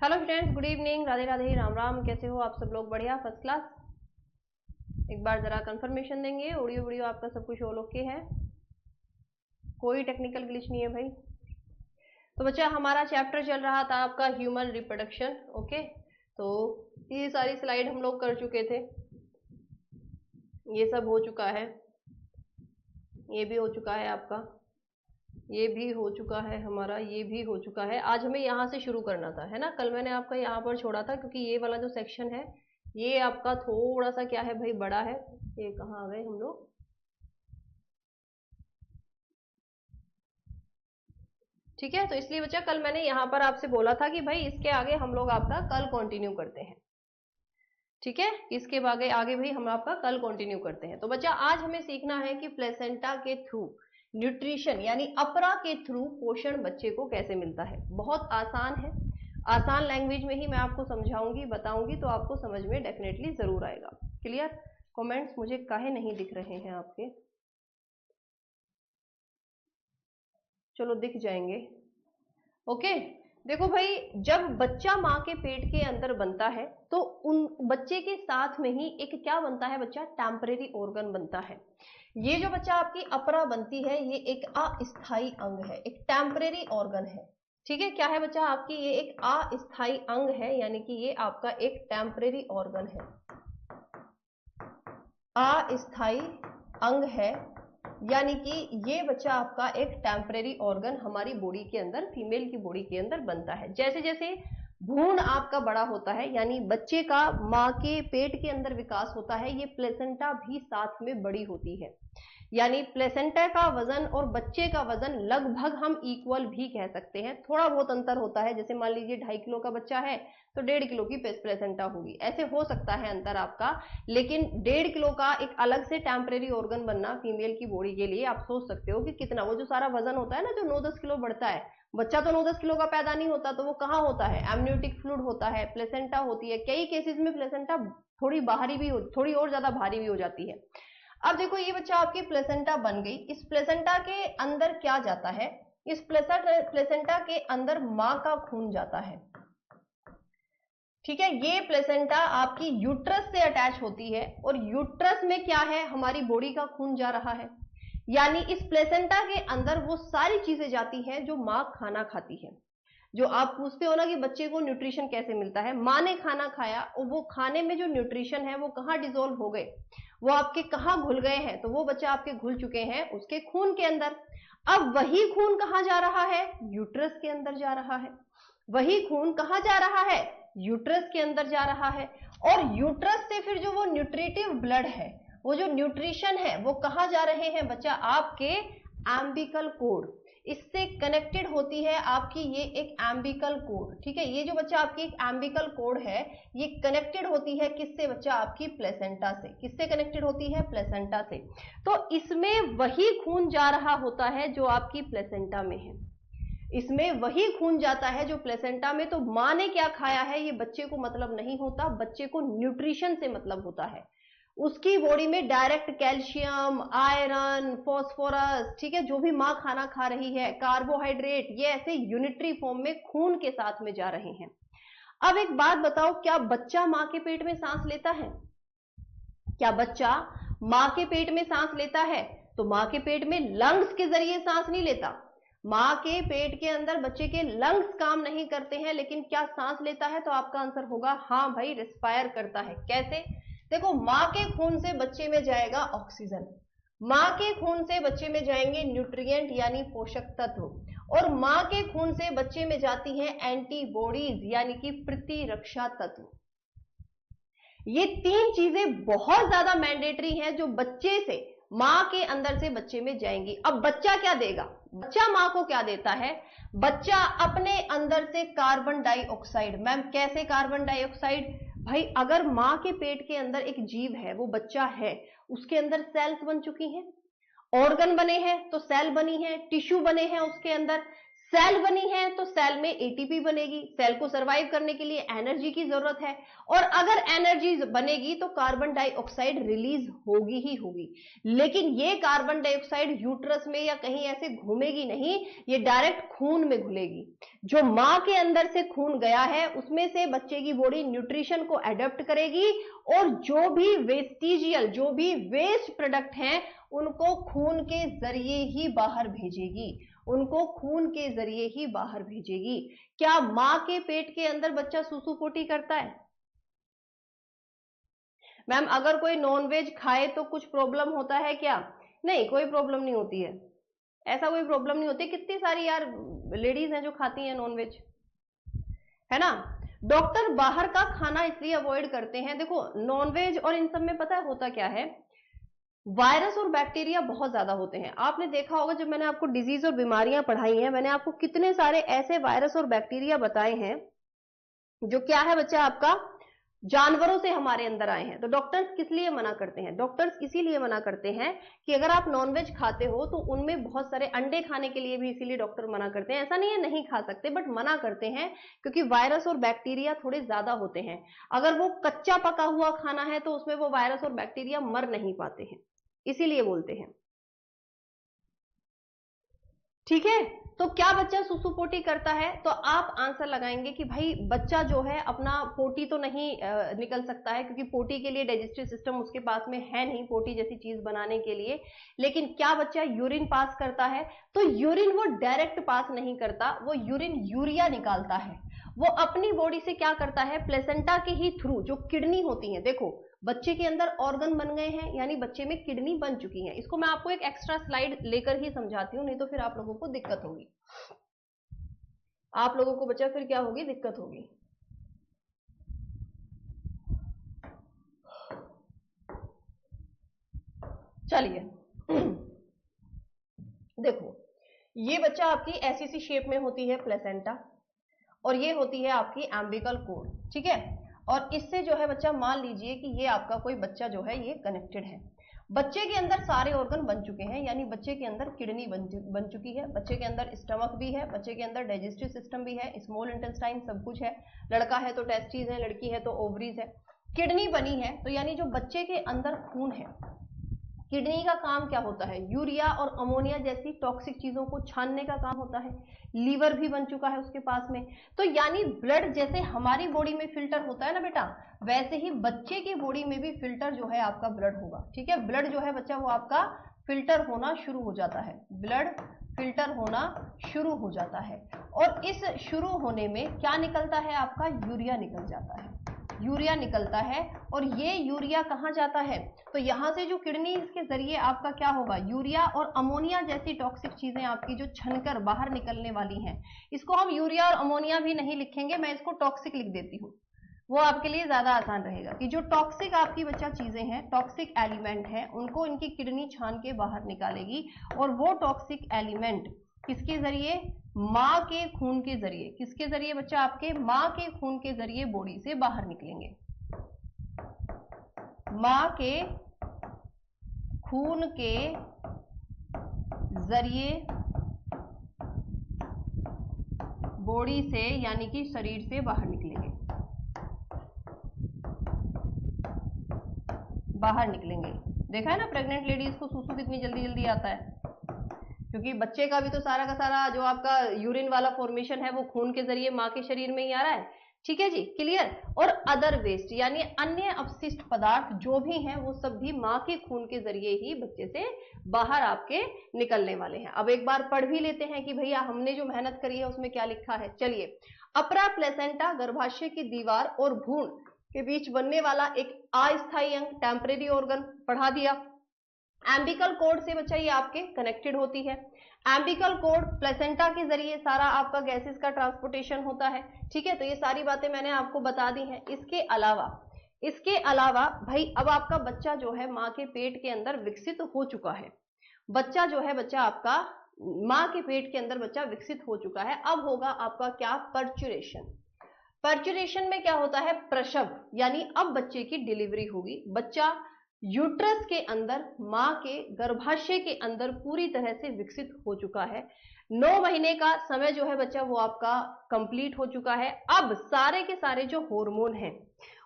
Hello friends, good evening, Radhe Radhe, Ram Ram. कैसे हो आप सब लोग? बढ़िया, फर्स्ट क्लास। एक बार जरा कंफर्मेशन देंगे, ऑडियो वीडियो आपका सब कुछ ऑल ओके है, कोई टेक्निकल ग्लिच नहीं है भाई। तो बच्चा, हमारा चैप्टर चल रहा था आपका ह्यूमन रिप्रोडक्शन। ओके, तो ये सारी स्लाइड हम लोग कर चुके थे, ये सब हो चुका है, ये भी हो चुका है आपका, ये भी हो चुका है हमारा, ये भी हो चुका है। आज हमें यहाँ से शुरू करना था, है ना? कल मैंने आपका यहाँ पर छोड़ा था, क्योंकि ये वाला जो सेक्शन है ये आपका थोड़ा सा क्या है भाई, बड़ा है। ये कहाँ आ गए हम लोग? ठीक है, तो इसलिए बच्चा कल मैंने यहाँ पर आपसे बोला था कि भाई इसके आगे हम लोग आपका कल कंटिन्यू करते हैं। ठीक है, इसके आगे आगे भी हम आपका कल कंटिन्यू करते हैं। तो बच्चा, आज हमें सीखना है कि प्लेसेंटा के थ्रू न्यूट्रिशन यानी अपरा के थ्रू पोषण बच्चे को कैसे मिलता है। बहुत आसान है, आसान लैंग्वेज में ही मैं आपको समझाऊंगी, बताऊंगी, तो आपको समझ में डेफिनेटली जरूर आएगा। क्लियर? कमेंट्स मुझे काहे नहीं दिख रहे हैं आपके? चलो दिख जाएंगे। ओके, देखो भाई, जब बच्चा माँ के पेट के अंदर बनता है तो उन बच्चे के साथ में ही एक क्या बनता है बच्चा? टेम्परेरी ऑर्गन बनता है। ये जो बच्चा आपकी अपरा बनती है, ये एक अस्थाई अंग है, एक टेम्परेरी ऑर्गन है। ठीक है, क्या है बच्चा आपकी? ये एक अस्थाई अंग है, यानी कि ये आपका एक टेम्परेरी ऑर्गन है, अस्थाई अंग है, यानी कि ये बच्चा आपका एक टेम्परेरी ऑर्गन हमारी बॉडी के अंदर, फीमेल की बॉडी के अंदर बनता है। जैसे जैसे भ्रूण आपका बड़ा होता है, यानी बच्चे का माँ के पेट के अंदर विकास होता है, ये प्लेसेंटा भी साथ में बड़ी होती है। यानी प्लेसेंटा का वजन और बच्चे का वजन लगभग हम इक्वल भी कह सकते हैं, थोड़ा बहुत अंतर होता है। जैसे मान लीजिए 2.5 किलो का बच्चा है तो 1.5 किलो की प्लेसेंटा होगी, ऐसे हो सकता है अंतर आपका। लेकिन 1.5 किलो का एक अलग से टेम्परेरी ऑर्गन बनना फीमेल की बॉडी के लिए, आप सोच सकते हो कि कितना, वो जो सारा वजन होता है ना, जो 9-10 किलो बढ़ता है, बच्चा तो 9-10 किलो का पैदा नहीं होता, तो वो कहाँ होता है? एमनियोटिक फ्लूइड होता है, प्लेसेंटा होती है। कई केसेस में प्लेसेंटा थोड़ी बाहरी भी हो, थोड़ी और ज्यादा भारी भी हो जाती है। अब देखो, ये बच्चा आपकी प्लेसेंटा बन गई, इस प्लेसेंटा के अंदर क्या जाता है? इस प्लेसेंटा के अंदर माँ का खून जाता है। ठीक है, ये प्लेसेंटा आपकी यूट्रस से अटैच होती है, और यूट्रस में क्या है? हमारी बॉडी का खून जा रहा है। यानी इस प्लेसेंटा के अंदर वो सारी चीजें जाती हैं जो माँ खाना खाती है। जो आप पूछते हो ना कि बच्चे को न्यूट्रिशन कैसे मिलता है, माँ ने खाना खाया और वो खाने में जो न्यूट्रिशन है वो कहाँ डिसॉल्व हो गए, वो आपके कहाँ घुल गए हैं? तो वो बच्चा आपके घुल चुके हैं उसके खून के अंदर। अब वही खून कहाँ जा रहा है? यूट्रस के अंदर जा रहा है। वही खून कहाँ जा रहा है? यूट्रस के अंदर जा रहा है। और यूट्रस से फिर जो वो न्यूट्रिटिव ब्लड है, वो जो न्यूट्रिशन है, वो कहाँ जा रहे हैं बच्चा? आपके एम्बिकल कोड, इससे कनेक्टेड होती है आपकी ये एक एम्बिकल कोड। ठीक है, ये जो बच्चा आपकी एक एम्बिकल कोड है, ये कनेक्टेड होती है किससे बच्चा? आपकी प्लेसेंटा से। किससे कनेक्टेड होती है? प्लेसेंटा से। तो इसमें वही खून जा रहा होता है जो आपकी प्लेसेंटा में है, इसमें वही खून जाता है जो प्लेसेंटा में। तो माँ ने क्या खाया है ये बच्चे को मतलब नहीं होता, बच्चे को न्यूट्रिशन से मतलब होता है। उसकी बॉडी में डायरेक्ट कैल्शियम, आयरन, फॉस्फोरस, ठीक है, जो भी माँ खाना खा रही है, कार्बोहाइड्रेट, ये ऐसे यूनिटरी फॉर्म में खून के साथ में जा रहे हैं। अब एक बात बताओ, क्या बच्चा माँ के पेट में सांस लेता है? क्या बच्चा माँ के पेट में सांस लेता है? तो माँ के पेट में लंग्स के जरिए सांस नहीं लेता। माँ के पेट के अंदर बच्चे के लंग्स काम नहीं करते हैं, लेकिन क्या सांस लेता है? तो आपका आंसर होगा हाँ भाई, रिस्पायर करता है। कैसे? देखो, माँ के खून से बच्चे में जाएगा ऑक्सीजन, माँ के खून से बच्चे में जाएंगे न्यूट्रिएंट यानी पोषक तत्व, और माँ के खून से बच्चे में जाती हैं एंटीबॉडीज यानी कि प्रतिरक्षा तत्व। ये 3 चीजें बहुत ज्यादा मैंडेटरी हैं जो बच्चे से, मां के अंदर से बच्चे में जाएंगी। अब बच्चा क्या देगा? बच्चा मां को क्या देता है? बच्चा अपने अंदर से कार्बन डाइऑक्साइड। मैम कैसे कार्बन डाइऑक्साइड? भाई अगर मां के पेट के अंदर एक जीव है, वो बच्चा है, उसके अंदर सेल्स बन चुकी हैं, ऑर्गन बने हैं, तो सेल बनी है, टिश्यू बने हैं उसके अंदर, सेल बनी है तो सेल में एटीपी बनेगी, सेल को सरवाइव करने के लिए एनर्जी की जरूरत है, और अगर एनर्जी बनेगी तो कार्बन डाइऑक्साइड रिलीज होगी ही होगी। लेकिन ये कार्बन डाइऑक्साइड यूट्रस में या कहीं ऐसे घूमेगी नहीं, ये डायरेक्ट खून में घुलेगी। जो मां के अंदर से खून गया है उसमें से बच्चे की बॉडी न्यूट्रिशन को एडॉप्ट करेगी, और जो भी वेस्टिजियल, जो भी वेस्ट प्रोडक्ट हैं उनको खून के जरिए ही बाहर भेजेगी, उनको खून के जरिए ही बाहर भेजेगी। क्या मां के पेट के अंदर बच्चा सुसु पोटी करता है? मैम अगर कोई नॉनवेज खाए तो कुछ प्रॉब्लम होता है क्या? नहीं, कोई प्रॉब्लम नहीं होती है, ऐसा कोई प्रॉब्लम नहीं होती। कितनी सारी यार लेडीज हैं जो खाती हैं नॉनवेज, है ना। डॉक्टर बाहर का खाना इसलिए अवॉइड करते हैं, देखो नॉनवेज और इन सब में पता है होता क्या है, वायरस और बैक्टीरिया बहुत ज्यादा होते हैं। आपने देखा होगा जब मैंने आपको डिजीज और बीमारियां पढ़ाई हैं, मैंने आपको कितने सारे ऐसे वायरस और बैक्टीरिया बताए हैं जो क्या है बच्चा आपका, जानवरों से हमारे अंदर आए हैं। तो डॉक्टर्स किस लिए मना करते हैं? डॉक्टर्स इसीलिए मना करते हैं कि अगर आप नॉनवेज खाते हो तो उनमें बहुत सारे, अंडे खाने के लिए भी इसीलिए डॉक्टर मना करते हैं। ऐसा नहीं है नहीं खा सकते, बट मना करते हैं क्योंकि वायरस और बैक्टीरिया थोड़े ज्यादा होते हैं। अगर वो कच्चा पका हुआ खाना है तो उसमें वो वायरस और बैक्टीरिया मर नहीं पाते हैं, इसीलिए बोलते हैं। ठीक है, तो क्या बच्चा सुसु पोटी करता है? तो आप आंसर लगाएंगे कि भाई बच्चा जो है अपना पोटी तो नहीं निकल सकता है, क्योंकि पोटी के लिए डाइजेस्टिव सिस्टम उसके पास में है नहीं पोटी जैसी चीज बनाने के लिए। लेकिन क्या बच्चा यूरिन पास करता है? तो यूरिन वो डायरेक्ट पास नहीं करता, वो यूरिन यूरिया निकालता है। वो अपनी बॉडी से क्या करता है, प्लेसेंटा के ही थ्रू, जो किडनी होती है, देखो बच्चे के अंदर ऑर्गन बन गए हैं यानी बच्चे में किडनी बन चुकी है। इसको मैं आपको एक एक्स्ट्रा स्लाइड लेकर ही समझाती हूँ, नहीं तो फिर आप लोगों को दिक्कत होगी, आप लोगों को बच्चा फिर क्या होगी, दिक्कत होगी। चलिए देखो, ये बच्चा आपकी ऐसी सी शेप में होती है प्लेसेंटा, और ये होती है आपकी एम्बिकल कोड, ठीक है। और इससे जो है बच्चा, मान लीजिए कि ये आपका कोई बच्चा जो है ये कनेक्टेड है। बच्चे के अंदर सारे ऑर्गन बन चुके हैं, यानी बच्चे के अंदर किडनी बन चुकी है, बच्चे के अंदर स्टमक भी है, बच्चे के अंदर डाइजेस्टिव सिस्टम भी है, स्मॉल इंटेस्टाइन सब कुछ है। लड़का है तो टेस्टिस है, लड़की है तो ओवरीज है। किडनी बनी है, तो यानी जो बच्चे के अंदर खून है, किडनी का काम क्या होता है, यूरिया और अमोनिया जैसी टॉक्सिक चीजों को छानने का काम होता है। लीवर भी बन चुका है उसके पास में। तो यानी ब्लड जैसे हमारी बॉडी में फिल्टर होता है ना बेटा, वैसे ही बच्चे की बॉडी में भी फिल्टर जो है आपका ब्लड होगा, ठीक है। ब्लड जो है बच्चा वो आपका फिल्टर होना शुरू हो जाता है, ब्लड फिल्टर होना शुरू हो जाता है। और इस शुरू होने में क्या निकलता है आपका, यूरिया निकल जाता है, यूरिया निकलता है। और ये यूरिया कहां जाता है, तो यहां से जो किडनी के जरिए आपका क्या होगा, यूरिया और अमोनिया जैसी टॉक्सिक चीजें आपकी जो छनकर बाहर निकलने वाली हैं, इसको हम यूरिया और अमोनिया भी नहीं लिखेंगे, मैं इसको टॉक्सिक लिख देती हूँ, वो आपके लिए ज्यादा आसान रहेगा। कि जो टॉक्सिक आपकी बच्चा चीजें हैं, टॉक्सिक एलिमेंट हैं, उनको इनकी किडनी छान के बाहर निकालेगी। और वो टॉक्सिक एलिमेंट किसके जरिए, मां के खून के जरिए, किसके जरिए बच्चा, आपके मां के खून के जरिए बॉडी से बाहर निकलेंगे। मां के खून के जरिए बॉडी से यानी कि शरीर से बाहर निकलेंगे, बाहर निकलेंगे। देखा है ना प्रेग्नेंट लेडीज को सुसु कितनी जल्दी जल्दी आता है, क्योंकि बच्चे का भी तो सारा का सारा जो आपका यूरिन वाला फॉर्मेशन है वो खून के जरिए मां के शरीर में ही आ रहा है। ठीक है जी, क्लियर। और अदर वेस्ट यानी अन्य अपशिष्ट पदार्थ जो भी हैं वो सब भी मां के खून के जरिए ही बच्चे से बाहर आपके निकलने वाले हैं। अब एक बार पढ़ भी लेते हैं कि भैया हमने जो मेहनत करी है उसमें क्या लिखा है। चलिए, अपरा प्लेसेंटा गर्भाशय की दीवार और भ्रूण के बीच बनने वाला एक अस्थायी अंग, टेम्परेरी ऑर्गन, पढ़ा दिया। एम्बिकल कोड से बच्चा ये आपके कनेक्टेड होती है। एम्बिकल कोड प्लेसेंटा के जरिए सारा आपका गैसेस का ट्रांसपोर्टेशन होता है। ठीक है, तो ये सारी बातें मैंने आपको बता दी हैं। इसके अलावा भाई अब आपका बच्चा जो है मां के पेट के अंदर विकसित हो चुका है। बच्चा जो है बच्चा आपका मां के पेट के अंदर बच्चा विकसित हो चुका है। अब होगा आपका क्या, पर्चुरेशन। पर्चुरेशन में क्या होता है, प्रसव, यानी अब बच्चे की डिलीवरी होगी। बच्चा यूट्रस के अंदर, मां के गर्भाशय के अंदर पूरी तरह से विकसित हो चुका है। 9 महीने का समय जो है बच्चा वो आपका कंप्लीट हो चुका है। अब सारे के सारे जो हार्मोन हैं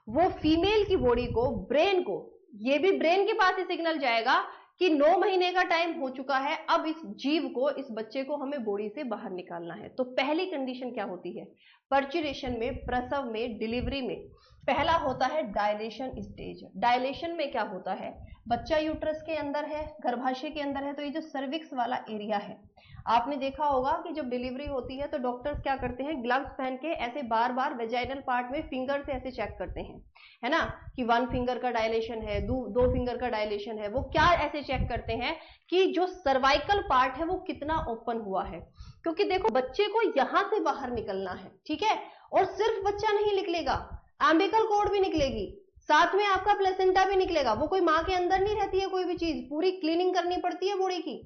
वो फीमेल की बॉडी को, ब्रेन को, ये भी ब्रेन के पास ही सिग्नल जाएगा कि 9 महीने का टाइम हो चुका है, अब इस जीव को, इस बच्चे को हमें बॉडी से बाहर निकालना है। तो पहली कंडीशन क्या होती है पर्चुरेशन में, प्रसव में, डिलीवरी में? पहला होता है डायलेशन स्टेज। डायलेशन में क्या होता है, बच्चा यूट्रस के अंदर है, गर्भाशय के अंदर है, तो ये जो सर्विक्स वाला एरिया है, आपने देखा होगा कि जब डिलीवरी होती है तो डॉक्टर्स क्या करते हैं, ग्लव्स पहन के ऐसे बार बार वेजाइनल पार्ट में फिंगर से ऐसे चेक करते हैं, है ना, कि 1 फिंगर का डायलेशन है, 2 फिंगर का डायलेशन है। वो क्या ऐसे चेक करते हैं कि जो सर्वाइकल पार्ट है वो कितना ओपन हुआ है, क्योंकि देखो बच्चे को यहां से बाहर निकलना है, ठीक है, और सिर्फ बच्चा नहीं निकलेगा, एम्बिकल कॉर्ड भी निकलेगी, साथ में आपका प्लेसेंटा भी निकलेगा। वो कोई मां के अंदर नहीं रहती है कोई भी चीज, पूरी क्लीनिंग करनी पड़ती है बॉडी की,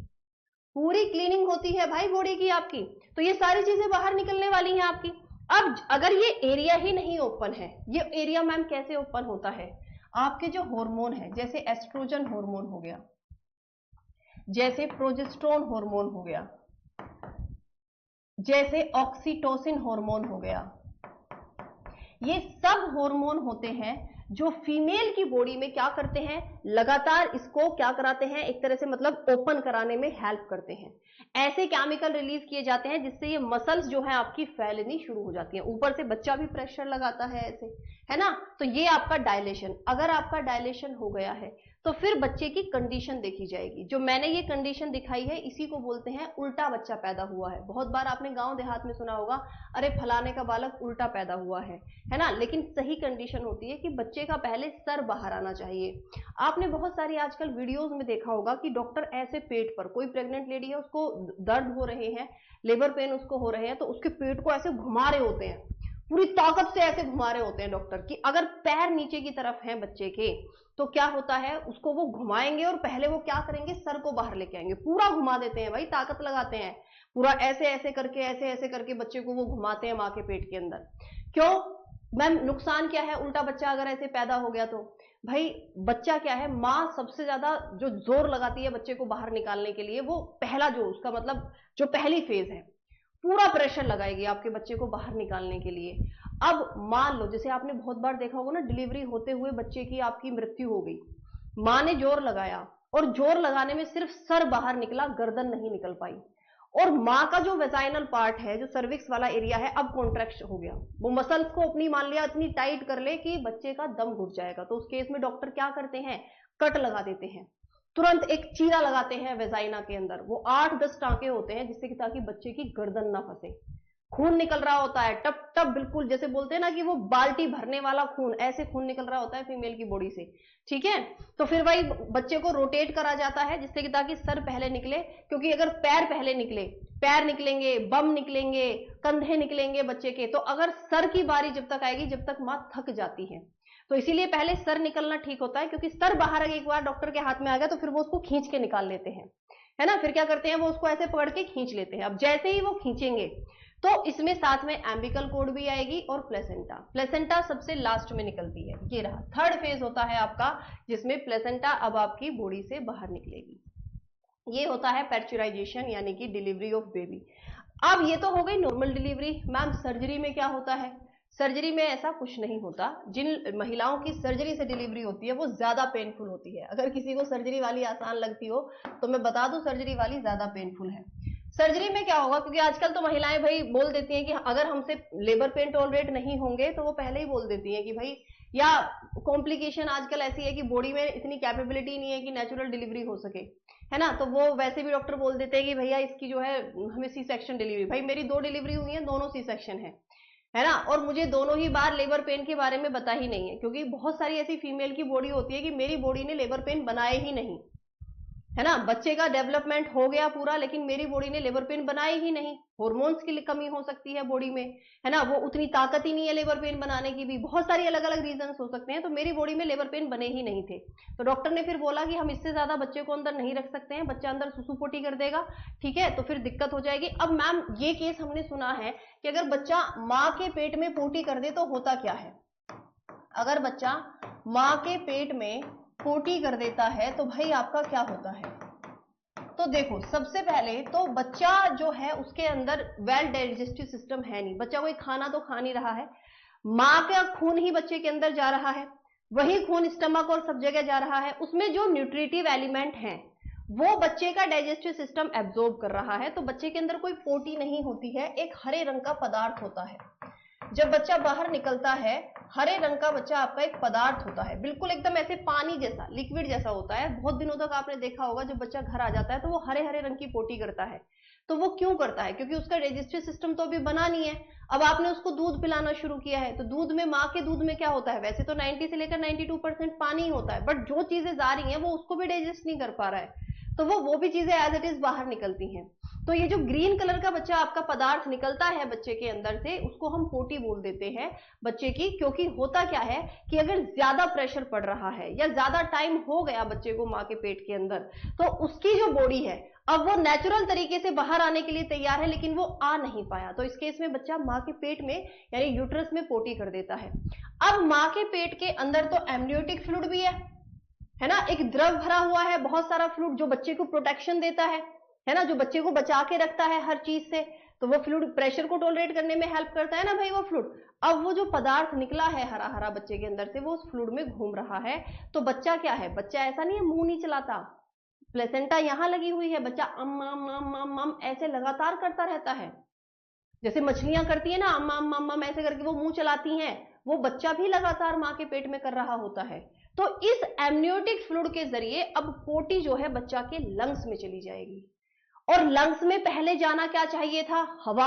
पूरी क्लीनिंग होती है भाई बॉडी की आपकी, तो ये सारी चीजें बाहर निकलने वाली हैं आपकी। अब अगर ये एरिया ही नहीं ओपन है, ये एरिया मैम कैसे ओपन होता है, आपके जो हार्मोन है, जैसे एस्ट्रोजन हार्मोन हो गया, जैसे प्रोजेस्टेरोन हार्मोन हो गया, जैसे ऑक्सीटोसिन हार्मोन हो गया, ये सब हार्मोन होते हैं जो फीमेल की बॉडी में क्या करते हैं, लगातार इसको क्या कराते हैं, एक तरह से मतलब ओपन कराने में हेल्प करते हैं। ऐसे केमिकल रिलीज किए जाते हैं जिससे ये मसल्स जो है आपकी फैलनी शुरू हो जाती हैं, ऊपर से बच्चा भी प्रेशर लगाता है ऐसे, है ना। तो ये आपका डायलेशन, अगर आपका डायलेशन हो गया है तो फिर बच्चे की कंडीशन देखी जाएगी। जो मैंने ये कंडीशन दिखाई है इसी को बोलते हैं उल्टा बच्चा पैदा हुआ है। बहुत बार आपने गांव देहात में सुना होगा, अरे फलाने का बालक उल्टा पैदा हुआ है ना, लेकिन सही कंडीशन होती है कि बच्चे का पहले सर बाहर आना चाहिए। आपने बहुत सारी आजकल वीडियोस में देखा होगा कि डॉक्टर ऐसे पेट पर, कोई प्रेग्नेंट लेडी है उसको दर्द हो रहे हैं, लेबर पेन उसको हो रहे हैं, तो उसके पेट को ऐसे घुमा रहे होते हैं, पूरी ताकत से ऐसे घुमा रहे होते हैं डॉक्टर, कि अगर पैर नीचे की तरफ हैं बच्चे के तो क्या होता है, उसको वो घुमाएंगे और पहले वो क्या करेंगे, सर को बाहर लेके आएंगे, पूरा घुमा देते हैं भाई, ताकत लगाते हैं, पूरा ऐसे ऐसे करके, ऐसे ऐसे करके बच्चे को वो घुमाते हैं मां के पेट के अंदर। क्यों मैम, नुकसान क्या है, उल्टा बच्चा अगर ऐसे पैदा हो गया तो भाई बच्चा क्या है, मां सबसे ज्यादा जो जोर लगाती है बच्चे को बाहर निकालने के लिए, वो पहला जो उसका मतलब जो पहली फेज है, पूरा प्रेशर लगाएगी आपके बच्चे को बाहर निकालने के लिए। अब मान लो जैसे आपने बहुत बार देखा होगा ना, डिलीवरी होते हुए बच्चे की आपकी मृत्यु हो गई, मां ने जोर लगाया और जोर लगाने में सिर्फ सर बाहर निकला, गर्दन नहीं निकल पाई, और मां का जो वेजाइनल पार्ट है, जो सर्विक्स वाला एरिया है, अब कॉन्ट्रैक्ट हो गया, वो मसल्स को अपनी मान लिया इतनी टाइट कर ले कि बच्चे का दम घुट जाएगा। तो उस केस में डॉक्टर क्या करते हैं, कट लगा देते हैं, तुरंत एक चीरा लगाते हैं वेजाइना के अंदर, वो 8-10 टांके होते हैं जिससे कि ताकि बच्चे की गर्दन ना फंसे। खून निकल रहा होता है टप टप, बिल्कुल जैसे बोलते हैं ना कि वो बाल्टी भरने वाला खून, ऐसे खून निकल रहा होता है फीमेल की बॉडी से, ठीक है। तो फिर भाई बच्चे को रोटेट करा जाता है जिससे कि ताकि सर पहले निकले, क्योंकि अगर पैर पहले निकले, पैर निकलेंगे, बम निकलेंगे, कंधे निकलेंगे बच्चे के, तो अगर सर की बारी जब तक आएगी, जब तक मां थक जाती है, तो इसीलिए पहले सर निकलना ठीक होता है, क्योंकि सर बाहर एक बार डॉक्टर के हाथ में आ गया तो फिर वो उसको खींच के निकाल लेते हैं, है ना। फिर क्या करते हैं, वो उसको ऐसे पकड़ के खींच लेते हैं। अब जैसे ही वो खींचेंगे तो इसमें साथ में एम्बिकल कॉर्ड भी आएगी और प्लेसेंटा। प्लेसेंटा सबसे लास्ट में निकलती है, ये रहा थर्ड फेज होता है आपका, जिसमें प्लेसेंटा अब आपकी बॉडी से बाहर निकलेगी। ये होता है पैक्चुराइजेशन, यानी कि डिलीवरी ऑफ बेबी। अब ये तो हो गई नॉर्मल डिलीवरी। मैम सर्जरी में क्या होता है, सर्जरी में ऐसा कुछ नहीं होता। जिन महिलाओं की सर्जरी से डिलीवरी होती है वो ज्यादा पेनफुल होती है। अगर किसी को सर्जरी वाली आसान लगती हो तो मैं बता दूं, सर्जरी वाली ज्यादा पेनफुल है। सर्जरी में क्या होगा, क्योंकि आजकल तो महिलाएं भाई बोल देती हैं कि अगर हमसे लेबर पेन टॉलरेट नहीं होंगे, तो वो पहले ही बोल देती हैं कि भाई, या कॉम्प्लिकेशन आजकल ऐसी है कि बॉडी में इतनी कैपेबिलिटी नहीं है कि नेचुरल डिलीवरी हो सके, है ना। तो वो वैसे भी डॉक्टर बोल देते हैं कि भैया इसकी जो है हमें सी सेक्शन डिलीवरी। भाई मेरी 2 डिलीवरी हुई है, दोनों सी सेक्शन है ना, और मुझे दोनों ही बार लेबर पेन के बारे में पता ही नहीं है, क्योंकि बहुत सारी ऐसी फीमेल की बॉडी होती है कि मेरी बॉडी ने लेबर पेन बनाए ही नहीं, है ना। बच्चे का डेवलपमेंट हो गया पूरा, लेकिन मेरी बॉडी ने लेबर पेन बनाए ही नहीं। हॉर्मोन्स की कमी हो सकती है बॉडी में, है ना, वो उतनी ताकत ही नहीं है लेबर पेन बनाने की भी, बहुत सारी अलग अलग रीजन हो सकते हैं। तो मेरी बॉडी में लेबर पेन बने ही नहीं थे, तो डॉक्टर ने फिर बोला कि हम इससे ज्यादा बच्चे को अंदर नहीं रख सकते हैं, बच्चा अंदर सुसुपोटी कर देगा, ठीक है, तो फिर दिक्कत हो जाएगी। अब मैम ये केस हमने सुना है कि अगर बच्चा माँ के पेट में पोटी कर दे तो होता क्या है, अगर बच्चा माँ के पेट में पोटी कर देता है तो भाई आपका क्या होता है, तो देखो, सबसे पहले तो बच्चा जो है उसके अंदर वेल डाइजेस्टिव सिस्टम है नहीं, बच्चा कोई खाना तो खा नहीं रहा है, मां का खून ही बच्चे के अंदर जा रहा है, वही खून स्टमक और सब जगह जा रहा है, उसमें जो न्यूट्रिटिव एलिमेंट हैं वो बच्चे का डाइजेस्टिव सिस्टम एब्जॉर्ब कर रहा है। तो बच्चे के अंदर कोई पोटी नहीं होती है, एक हरे रंग का पदार्थ होता है। जब बच्चा बाहर निकलता है, हरे रंग का बच्चा आपका एक पदार्थ होता है, बिल्कुल एकदम ऐसे पानी जैसा, लिक्विड जैसा होता है। बहुत दिनों तक आपने देखा होगा जब बच्चा घर आ जाता है तो वो हरे हरे रंग की पोटी करता है। तो वो क्यों करता है? क्योंकि उसका डाइजेस्टिव सिस्टम तो अभी बना नहीं है। अब आपने उसको दूध पिलाना शुरू किया है, तो दूध में, माँ के दूध में क्या होता है? वैसे तो 90 से लेकर 92% पानी ही होता है, बट जो चीजें जा रही हैं वो उसको भी डाइजेस्ट नहीं कर पा रहा है, तो वो भी चीजें एज इट इज बाहर निकलती हैं। तो ये जो ग्रीन कलर का बच्चा आपका पदार्थ निकलता है बच्चे के अंदर से, उसको हम पोटी बोल देते हैं बच्चे की। क्योंकि होता क्या है कि अगर ज्यादा प्रेशर पड़ रहा है या ज्यादा टाइम हो गया बच्चे को माँ के पेट के अंदर, तो उसकी जो बॉडी है अब वो नेचुरल तरीके से बाहर आने के लिए तैयार है, लेकिन वो आ नहीं पाया, तो इस केस में बच्चा माँ के पेट में यानी यूट्रस में पोटी कर देता है। अब माँ के पेट के अंदर तो एमनियोटिक फ्लूइड भी है ना, एक द्रव भरा हुआ है, बहुत सारा फ्लूइड जो बच्चे को प्रोटेक्शन देता है ना, जो बच्चे को बचा के रखता है हर चीज से। तो वो फ्लूइड प्रेशर को टॉलरेट करने में हेल्प करता है ना भाई वो फ्लूइड। अब वो जो पदार्थ निकला है हरा हरा बच्चे के अंदर से, वो उस फ्लूइड में घूम रहा है। तो बच्चा क्या है? बच्चा ऐसा नहीं है मुंह नहीं चलाता, प्लेसेंटा यहां लगी हुई है, बच्चा अम अम अम अम अम ऐसे लगातार करता रहता है, जैसे मछलियां करती है ना अम अम अम अम ऐसे करके वो मुंह चलाती हैं, वो बच्चा भी लगातार मां के पेट में कर रहा होता है। तो इस एमनियोटिक फ्लूइड के जरिए अब पोटी जो है बच्चा के लंग्स में चली जाएगी, और लंग्स में पहले जाना क्या चाहिए था? हवा।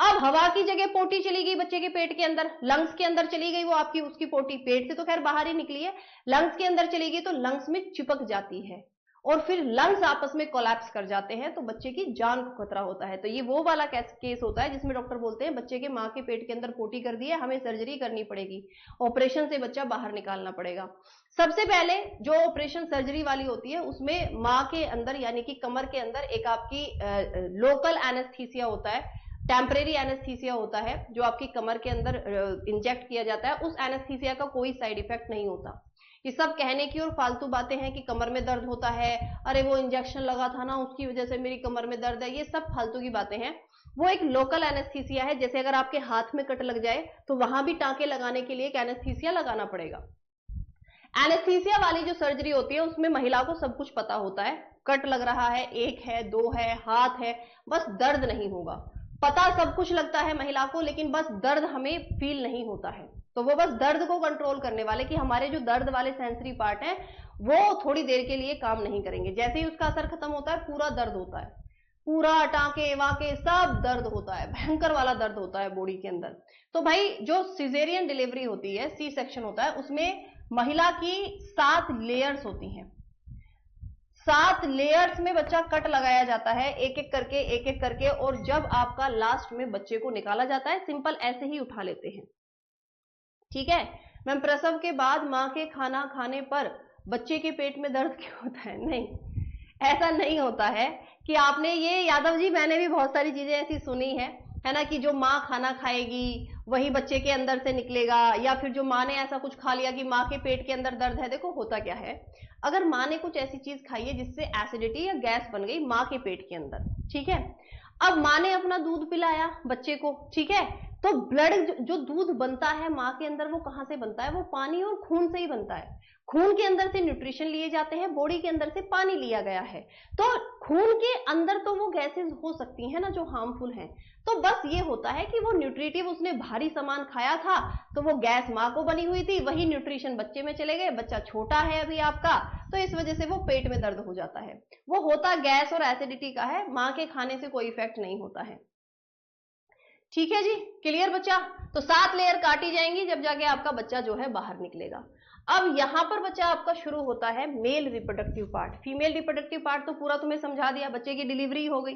अब हवा की जगह पोटी चली गई बच्चे के पेट के अंदर, लंग्स के अंदर चली गई वो आपकी, उसकी पोटी पेट से तो खैर बाहर ही निकली है, लंग्स के अंदर चली गई तो लंग्स में चिपक जाती है, और फिर लंग्स आपस में कोलैप्स कर जाते हैं, तो बच्चे की जान को खतरा होता है। तो ये वो वाला केस होता है जिसमें डॉक्टर बोलते हैं बच्चे के माँ के पेट के अंदर पोटी कर दी है, हमें सर्जरी करनी पड़ेगी, ऑपरेशन से बच्चा बाहर निकालना पड़ेगा। सबसे पहले जो ऑपरेशन सर्जरी वाली होती है उसमें माँ के अंदर यानी कि कमर के अंदर एक आपकी लोकल एनेस्थीसिया होता है, टेम्परेरी एनेस्थीसिया होता है, जो आपकी कमर के अंदर इंजेक्ट किया जाता है। उस एनेस्थीसिया का कोई साइड इफेक्ट नहीं होता। ये सब कहने की और फालतू बातें हैं कि कमर में दर्द होता है, अरे वो इंजेक्शन लगा था ना उसकी वजह से मेरी कमर में दर्द है, ये सब फालतू की बातें हैं। वो एक लोकल एनेस्थीसिया है, जैसे अगर आपके हाथ में कट लग जाए तो वहां भी टांके लगाने के लिए एक एनेस्थीसिया लगाना पड़ेगा। एनेस्थीसिया वाली जो सर्जरी होती है उसमें महिला को सब कुछ पता होता है, कट लग रहा है, एक है, दो है, हाथ है, बस दर्द नहीं होगा। पता सब कुछ लगता है महिला को, लेकिन बस दर्द हमें फील नहीं होता है। तो वो बस दर्द को कंट्रोल करने वाले कि हमारे जो दर्द वाले सेंसरी पार्ट हैं वो थोड़ी देर के लिए काम नहीं करेंगे, जैसे ही उसका असर खत्म होता है पूरा दर्द होता है, पूरा टांके वाके सब दर्द होता है, भयंकर वाला दर्द होता है बॉडी के अंदर। तो भाई जो सिजेरियन डिलीवरी होती है, सी सेक्शन होता है, उसमें महिला की 7 लेयर्स होती हैं, 7 लेयर्स में बच्चा कट लगाया जाता है, एक एक करके, और जब आपका लास्ट में बच्चे को निकाला जाता है, सिंपल ऐसे ही उठा लेते हैं। ठीक है मैम, प्रसव के बाद मां के खाना खाने पर बच्चे के पेट में दर्द क्यों होता है? नहीं, ऐसा नहीं होता है कि आपने ये, यादव जी मैंने भी बहुत सारी चीजें ऐसी सुनी है ना, कि जो माँ खाना खाएगी वही बच्चे के अंदर से निकलेगा, या फिर जो माँ ने ऐसा कुछ खा लिया कि माँ के पेट के अंदर दर्द है। देखो होता क्या है, अगर माँ ने कुछ ऐसी चीज खाई है जिससे एसिडिटी या गैस बन गई माँ के पेट के अंदर, ठीक है, अब माँ ने अपना दूध पिलाया बच्चे को, ठीक है, तो ब्लड जो दूध बनता है माँ के अंदर वो कहां से बनता है? वो पानी और खून से ही बनता है। खून के अंदर से न्यूट्रिशन लिए जाते हैं, बॉडी के अंदर से पानी लिया गया है। तो खून के अंदर तो वो गैसेस हो सकती हैं ना जो हार्मफुल हैं, तो बस ये होता है कि वो न्यूट्रिटिव उसने भारी सामान खाया था तो वो गैस माँ को बनी हुई थी, वही न्यूट्रिशन बच्चे में चले गए, बच्चा छोटा है अभी आपका, तो इस वजह से वो पेट में दर्द हो जाता है। वो होता गैस और एसिडिटी का है, माँ के खाने से कोई इफेक्ट नहीं होता है। ठीक है जी, क्लियर बच्चा? तो 7 लेयर काटी जाएंगी जब जाके आपका बच्चा जो है बाहर निकलेगा। अब यहां पर बच्चा आपका शुरू होता है male reproductive part. Female reproductive part तो पूरा तुम्हें समझा दिया, बच्चे की डिलीवरी हो गई।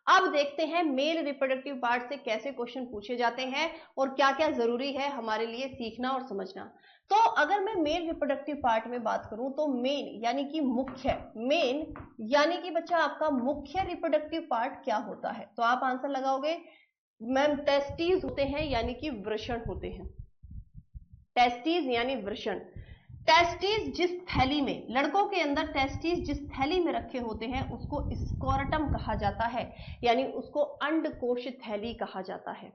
अब देखते हैं मेल रिप्रोडक्टिव पार्ट से कैसे क्वेश्चन पूछे जाते हैं और क्या क्या जरूरी है हमारे लिए सीखना और समझना। तो अगर मैं मेल रिप्रोडक्टिव पार्ट में बात करूं तो मेन यानी कि मुख्य, मेन यानी कि बच्चा आपका मुख्य रिप्रोडक्टिव पार्ट क्या होता है? तो आप आंसर लगाओगे मैम टेस्टीज होते हैं यानी कि वृषण होते हैं, टेस्टीज यानी वृषण। टेस्टिस जिस थैली में, लड़कों के अंदर टेस्टिस जिस थैली में रखे होते हैं उसको स्कोरटम कहा जाता है, यानी उसको अंडकोश थैली कहा जाता है,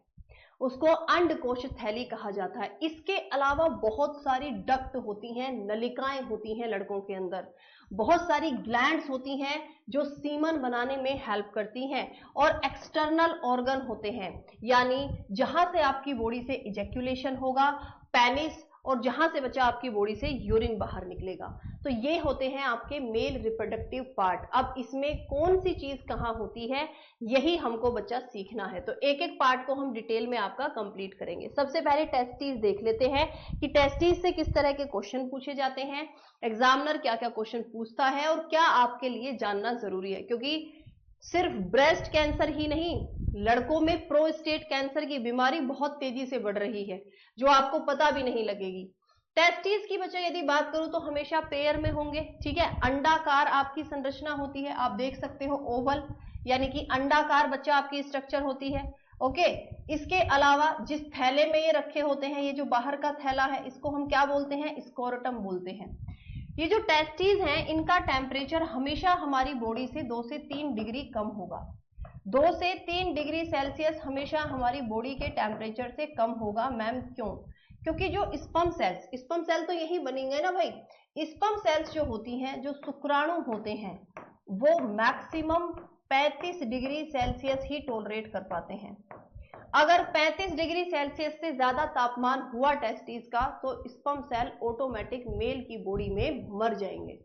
उसको अंडकोश थैली कहा जाता है। इसके अलावा बहुत सारी डक्ट होती हैं, नलिकाएं होती हैं लड़कों के अंदर, बहुत सारी ग्लैंड्स होती हैं जो सीमन बनाने में हेल्प करती हैं, और एक्सटर्नल ऑर्गन होते हैं, यानी जहां से आपकी बॉडी से इजैक्यूलेशन होगा, पेनिस, और जहां से बच्चा आपकी बॉडी से यूरिन बाहर निकलेगा। तो ये होते हैं आपके मेल रिप्रोडक्टिव पार्ट। अब इसमें कौन सी चीज कहां होती है यही हमको बच्चा सीखना है, तो एक एक पार्ट को हम डिटेल में आपका कंप्लीट करेंगे। सबसे पहले टेस्टिस देख लेते हैं कि टेस्टिस से किस तरह के क्वेश्चन पूछे जाते हैं, एग्जामिनर क्या क्या क्वेश्चन पूछता है और क्या आपके लिए जानना जरूरी है, क्योंकि सिर्फ ब्रेस्ट कैंसर ही नहीं, लड़कों में प्रोस्टेट कैंसर की बीमारी बहुत तेजी से बढ़ रही है जो आपको पता भी नहीं लगेगी। टेस्टिस की बच्चा यदि बात करूं तो हमेशा पेयर में होंगे, ठीक है, अंडाकार आपकी संरचना होती है, आप देख सकते हो ओवल, यानी कि अंडाकार बच्चा आपकी स्ट्रक्चर होती है। ओके, इसके अलावा जिस थैले में ये रखे होते हैं, ये जो बाहर का थैला है इसको हम क्या बोलते हैं, स्कोरटम बोलते हैं। ये जो टेस्टिस हैं इनका टेम्परेचर हमेशा हमारी बॉडी से 2 से 3 डिग्री कम होगा, 2 से 3 डिग्री सेल्सियस हमेशा हमारी बॉडी के टेम्परेचर से कम होगा। मैम क्यों? क्योंकि जो स्पर्म सेल तो यही बनेंगे ना भाई, स्पर्म सेल्स जो होती हैं, जो शुक्राणु होते हैं, वो मैक्सिमम 35 डिग्री सेल्सियस ही टॉलरेट कर पाते हैं। अगर 35 डिग्री सेल्सियस से ज्यादा तापमान हुआ टेस्टिस का तो स्पर्म सेल ऑटोमेटिक मेल की बॉडी में मर जाएंगे,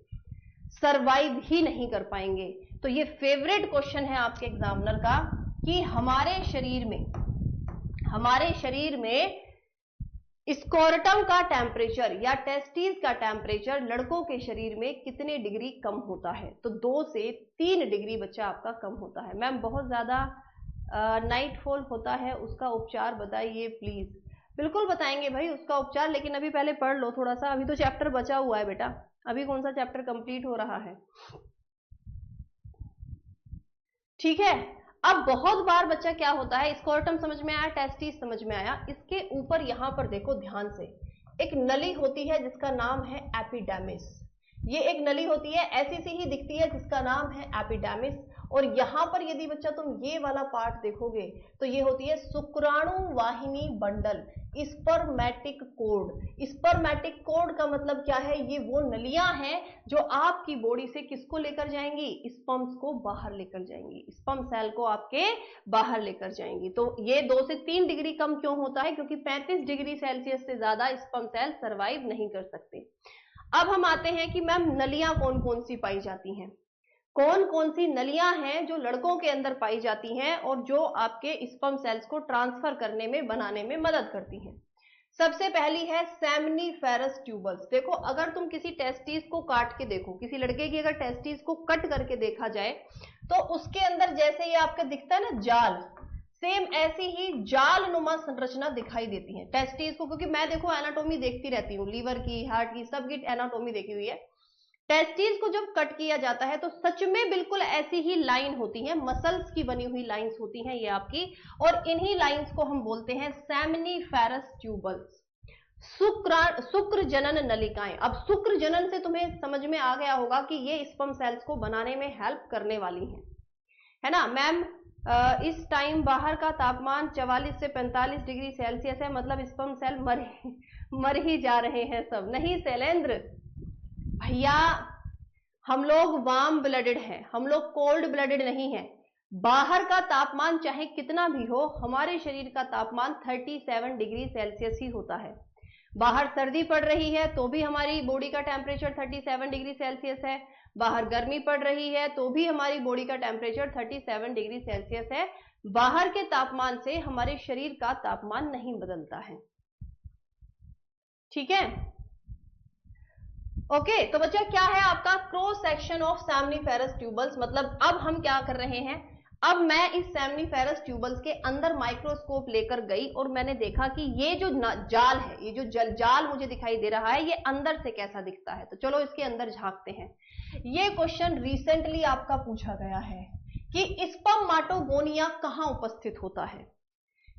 सरवाइव ही नहीं कर पाएंगे। तो ये फेवरेट क्वेश्चन है आपके एग्जामिनर का कि हमारे शरीर में स्कोरटम का टेम्परेचर या टेस्टिस का टेम्परेचर लड़कों के शरीर में कितने डिग्री कम होता है, तो 2 से 3 डिग्री बच्चा आपका कम होता है। मैम बहुत ज्यादा नाइटफॉल होता है, उसका उपचार बताइए प्लीज। बिल्कुल बताएंगे भाई उसका उपचार, लेकिन अभी पहले पढ़ लो थोड़ा सा, अभी तो चैप्टर बचा हुआ है बेटा, अभी कौन सा चैप्टर कंप्लीट हो रहा है, ठीक है। अब बहुत बार बच्चा क्या होता है, स्कोरटम समझ में आया, टेस्टिस समझ में आया, इसके ऊपर यहां पर देखो ध्यान से, एक नली होती है जिसका नाम है एपिडेमिस। ये एक नली होती है, ऐसी सी ही दिखती है, जिसका नाम है एपिडेमिस। और यहां पर यदि बच्चा तुम ये वाला पार्ट देखोगे तो ये होती है शुक्राणु वाहिनी bundle, spermatic code. Spermatic code का मतलब क्या है, ये वो नलियां हैं जो आपकी बॉडी से किसको लेकर जाएंगी, स्पर्म्स को बाहर लेकर जाएंगी, स्पर्म सेल को आपके बाहर लेकर जाएंगी। तो ये 2 से 3 डिग्री कम क्यों होता है, क्योंकि 35 डिग्री सेल्सियस से ज्यादा स्पर्म सेल सर्वाइव नहीं कर सकते। अब हम आते हैं कि मैम नलियां कौन कौन सी पाई जाती हैं, कौन कौन सी नलियां हैं जो लड़कों के अंदर पाई जाती हैं और जो आपके स्पर्म सेल्स को ट्रांसफर करने में, बनाने में मदद करती हैं। सबसे पहली है सेमनीफेरस ट्यूबल्स। देखो अगर तुम किसी टेस्टिस को काट के देखो, किसी लड़के की अगर टेस्टिस को कट करके देखा जाए तो उसके अंदर जैसे ये आपका दिखता है ना जाल, सेम ऐसी ही जाल नुमा संरचना दिखाई देती है टेस्टिस को, क्योंकि मैं देखो एनाटोमी देखती रहती हूँ, लीवर की, हार्ट की, सबकी एनाटोमी देखी हुई है। टेस्टिस को जब कट किया जाता है तो सच में बिल्कुल ऐसी ही लाइन होती है, मसल्स की बनी हुई लाइंस होती हैं ये आपकी, और इन्हीं लाइंस को हम बोलते हैं सेमनीफेरस ट्यूबल्स, शुक्र जनन नलिकाएं। अब शुक्र जनन से तुम्हें समझ में आ गया होगा कि ये स्पर्म सेल्स को बनाने में हेल्प करने वाली हैं, है ना मैम। इस टाइम बाहर का तापमान 44 से 45 डिग्री सेल्सियस है, मतलब स्पर्म सेल मर ही जा रहे हैं सब। नहीं शैलेंद्र भैया, हम लोग वार्म ब्लडेड हैं, हम लोग कोल्ड ब्लडेड नहीं है। बाहर का तापमान चाहे कितना भी हो, हमारे शरीर का तापमान 37 डिग्री सेल्सियस ही होता है। बाहर सर्दी पड़ रही है तो भी हमारी बॉडी का टेम्परेचर 37 डिग्री सेल्सियस है, बाहर गर्मी पड़ रही है तो भी हमारी बॉडी का टेम्परेचर 37 डिग्री सेल्सियस है। बाहर के तापमान से हमारे शरीर का तापमान नहीं बदलता है, ठीक है। ओके, तो बच्चा क्या है आपका cross section of seminiferous tubules, मतलब अब हम क्या कर रहे हैं, अब मैं इस सेमनीफेरस ट्यूबल्स के अंदर माइक्रोस्कोप लेकर गई और मैंने देखा कि ये जो जाल है, ये जो जाल मुझे दिखाई दे रहा है, ये अंदर से कैसा दिखता है। तो चलो इसके अंदर झांकते हैं। ये क्वेश्चन रिसेंटली आपका पूछा गया है कि स्पर्मेटोगोनिया कहां उपस्थित होता है।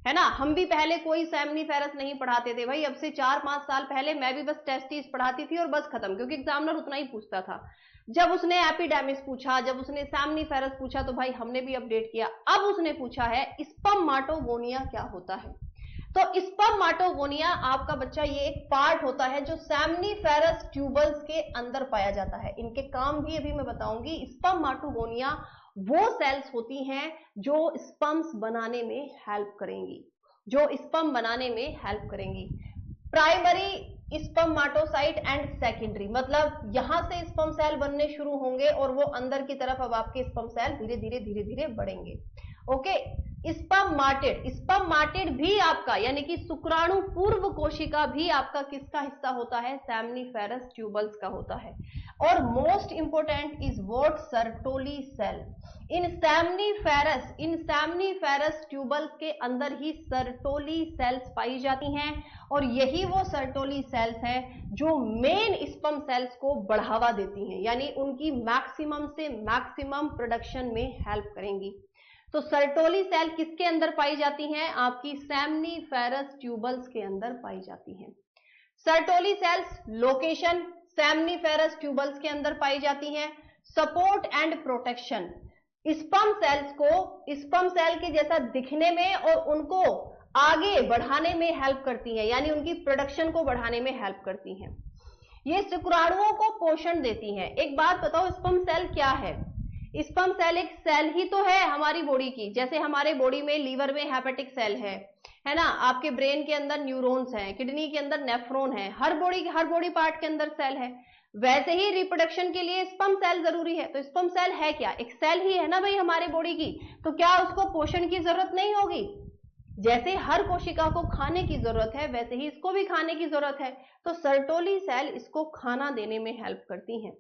है ना। हम भी पहले कोई सेमनीफेरस नहीं पढ़ाते थे भाई, अब से 4-5 साल पहले मैं भी बस टेस्टिस पढ़ाती थी और बस खत्म, क्योंकि एग्जामिनर उतना ही पूछता था। जब उसने एपिडेमिस पूछा, जब उसने सेमनीफेरस पूछा, तो भाई हमने भी अपडेट किया। अब उसने पूछा है स्पर्मेटोगोनिया क्या होता है। तो स्पर्मेटोगोनिया आपका बच्चा ये एक पार्ट होता है जो सेमनीफेरस ट्यूबल्स के अंदर पाया जाता है। इनके काम भी अभी मैं बताऊंगी। स्पर्मेटोगोनिया वो सेल्स होती हैं जो स्पर्म्स बनाने में हेल्प करेंगी, जो स्पर्म बनाने में हेल्प करेंगी। प्राइमरी स्पर्मेटोसाइट एंड सेकेंडरी, मतलब यहां से स्पर्म सेल बनने शुरू होंगे और वो अंदर की तरफ अब आपके स्पर्म सेल धीरे धीरे धीरे धीरे बढ़ेंगे। ओके, स्पर्मेटिड भी आपका यानी कि शुक्राणु पूर्व कोशिका भी आपका किसका हिस्सा होता है, सेमनीफेरस ट्यूबल्स का होता है। और most important is what, Sertoli cell. In seminiferous tubules के अंदर ही सर्टोली सेल्स पाई जाती हैं, और यही वो सर्टोली सेल्स हैं जो मेन स्पर्म सेल्स को बढ़ावा देती हैं, यानी उनकी मैक्सिमम से मैक्सिमम प्रोडक्शन में हेल्प करेंगी। तो सर्टोली सेल किसके अंदर पाई जाती हैं, आपकी सेमनीफेरस ट्यूबल्स के अंदर पाई जाती हैं। Sertoli cells location seminiferous tubules के अंदर पाई जाती हैं। Support and protection, sperm cells को स्पर्म सेल के जैसा दिखने में और उनको आगे बढ़ाने में हेल्प करती हैं, यानी उनकी प्रोडक्शन को बढ़ाने में हेल्प करती हैं। ये शुक्राणुओं को पोषण देती हैं। एक बात बताओ, स्पर्म सेल क्या है? स्पर्म सेल एक सेल ही तो है हमारी बॉडी की। जैसे हमारे बॉडी में लीवर में हेपेटिक सेल है ना, आपके ब्रेन के अंदर न्यूरॉन्स हैं, किडनी के अंदर नेफ्रॉन है, हर बॉडी पार्ट के अंदर सेल है। वैसे ही रिप्रोडक्शन के लिए स्पर्म सेल जरूरी है। तो स्पर्म सेल है क्या, एक सेल ही है ना भाई हमारे बॉडी की। तो क्या उसको पोषण की जरूरत नहीं होगी? जैसे हर कोशिका को खाने की जरूरत है, वैसे ही इसको भी खाने की जरूरत है। तो सर्टोली सेल इसको खाना देने में हेल्प करती हैं।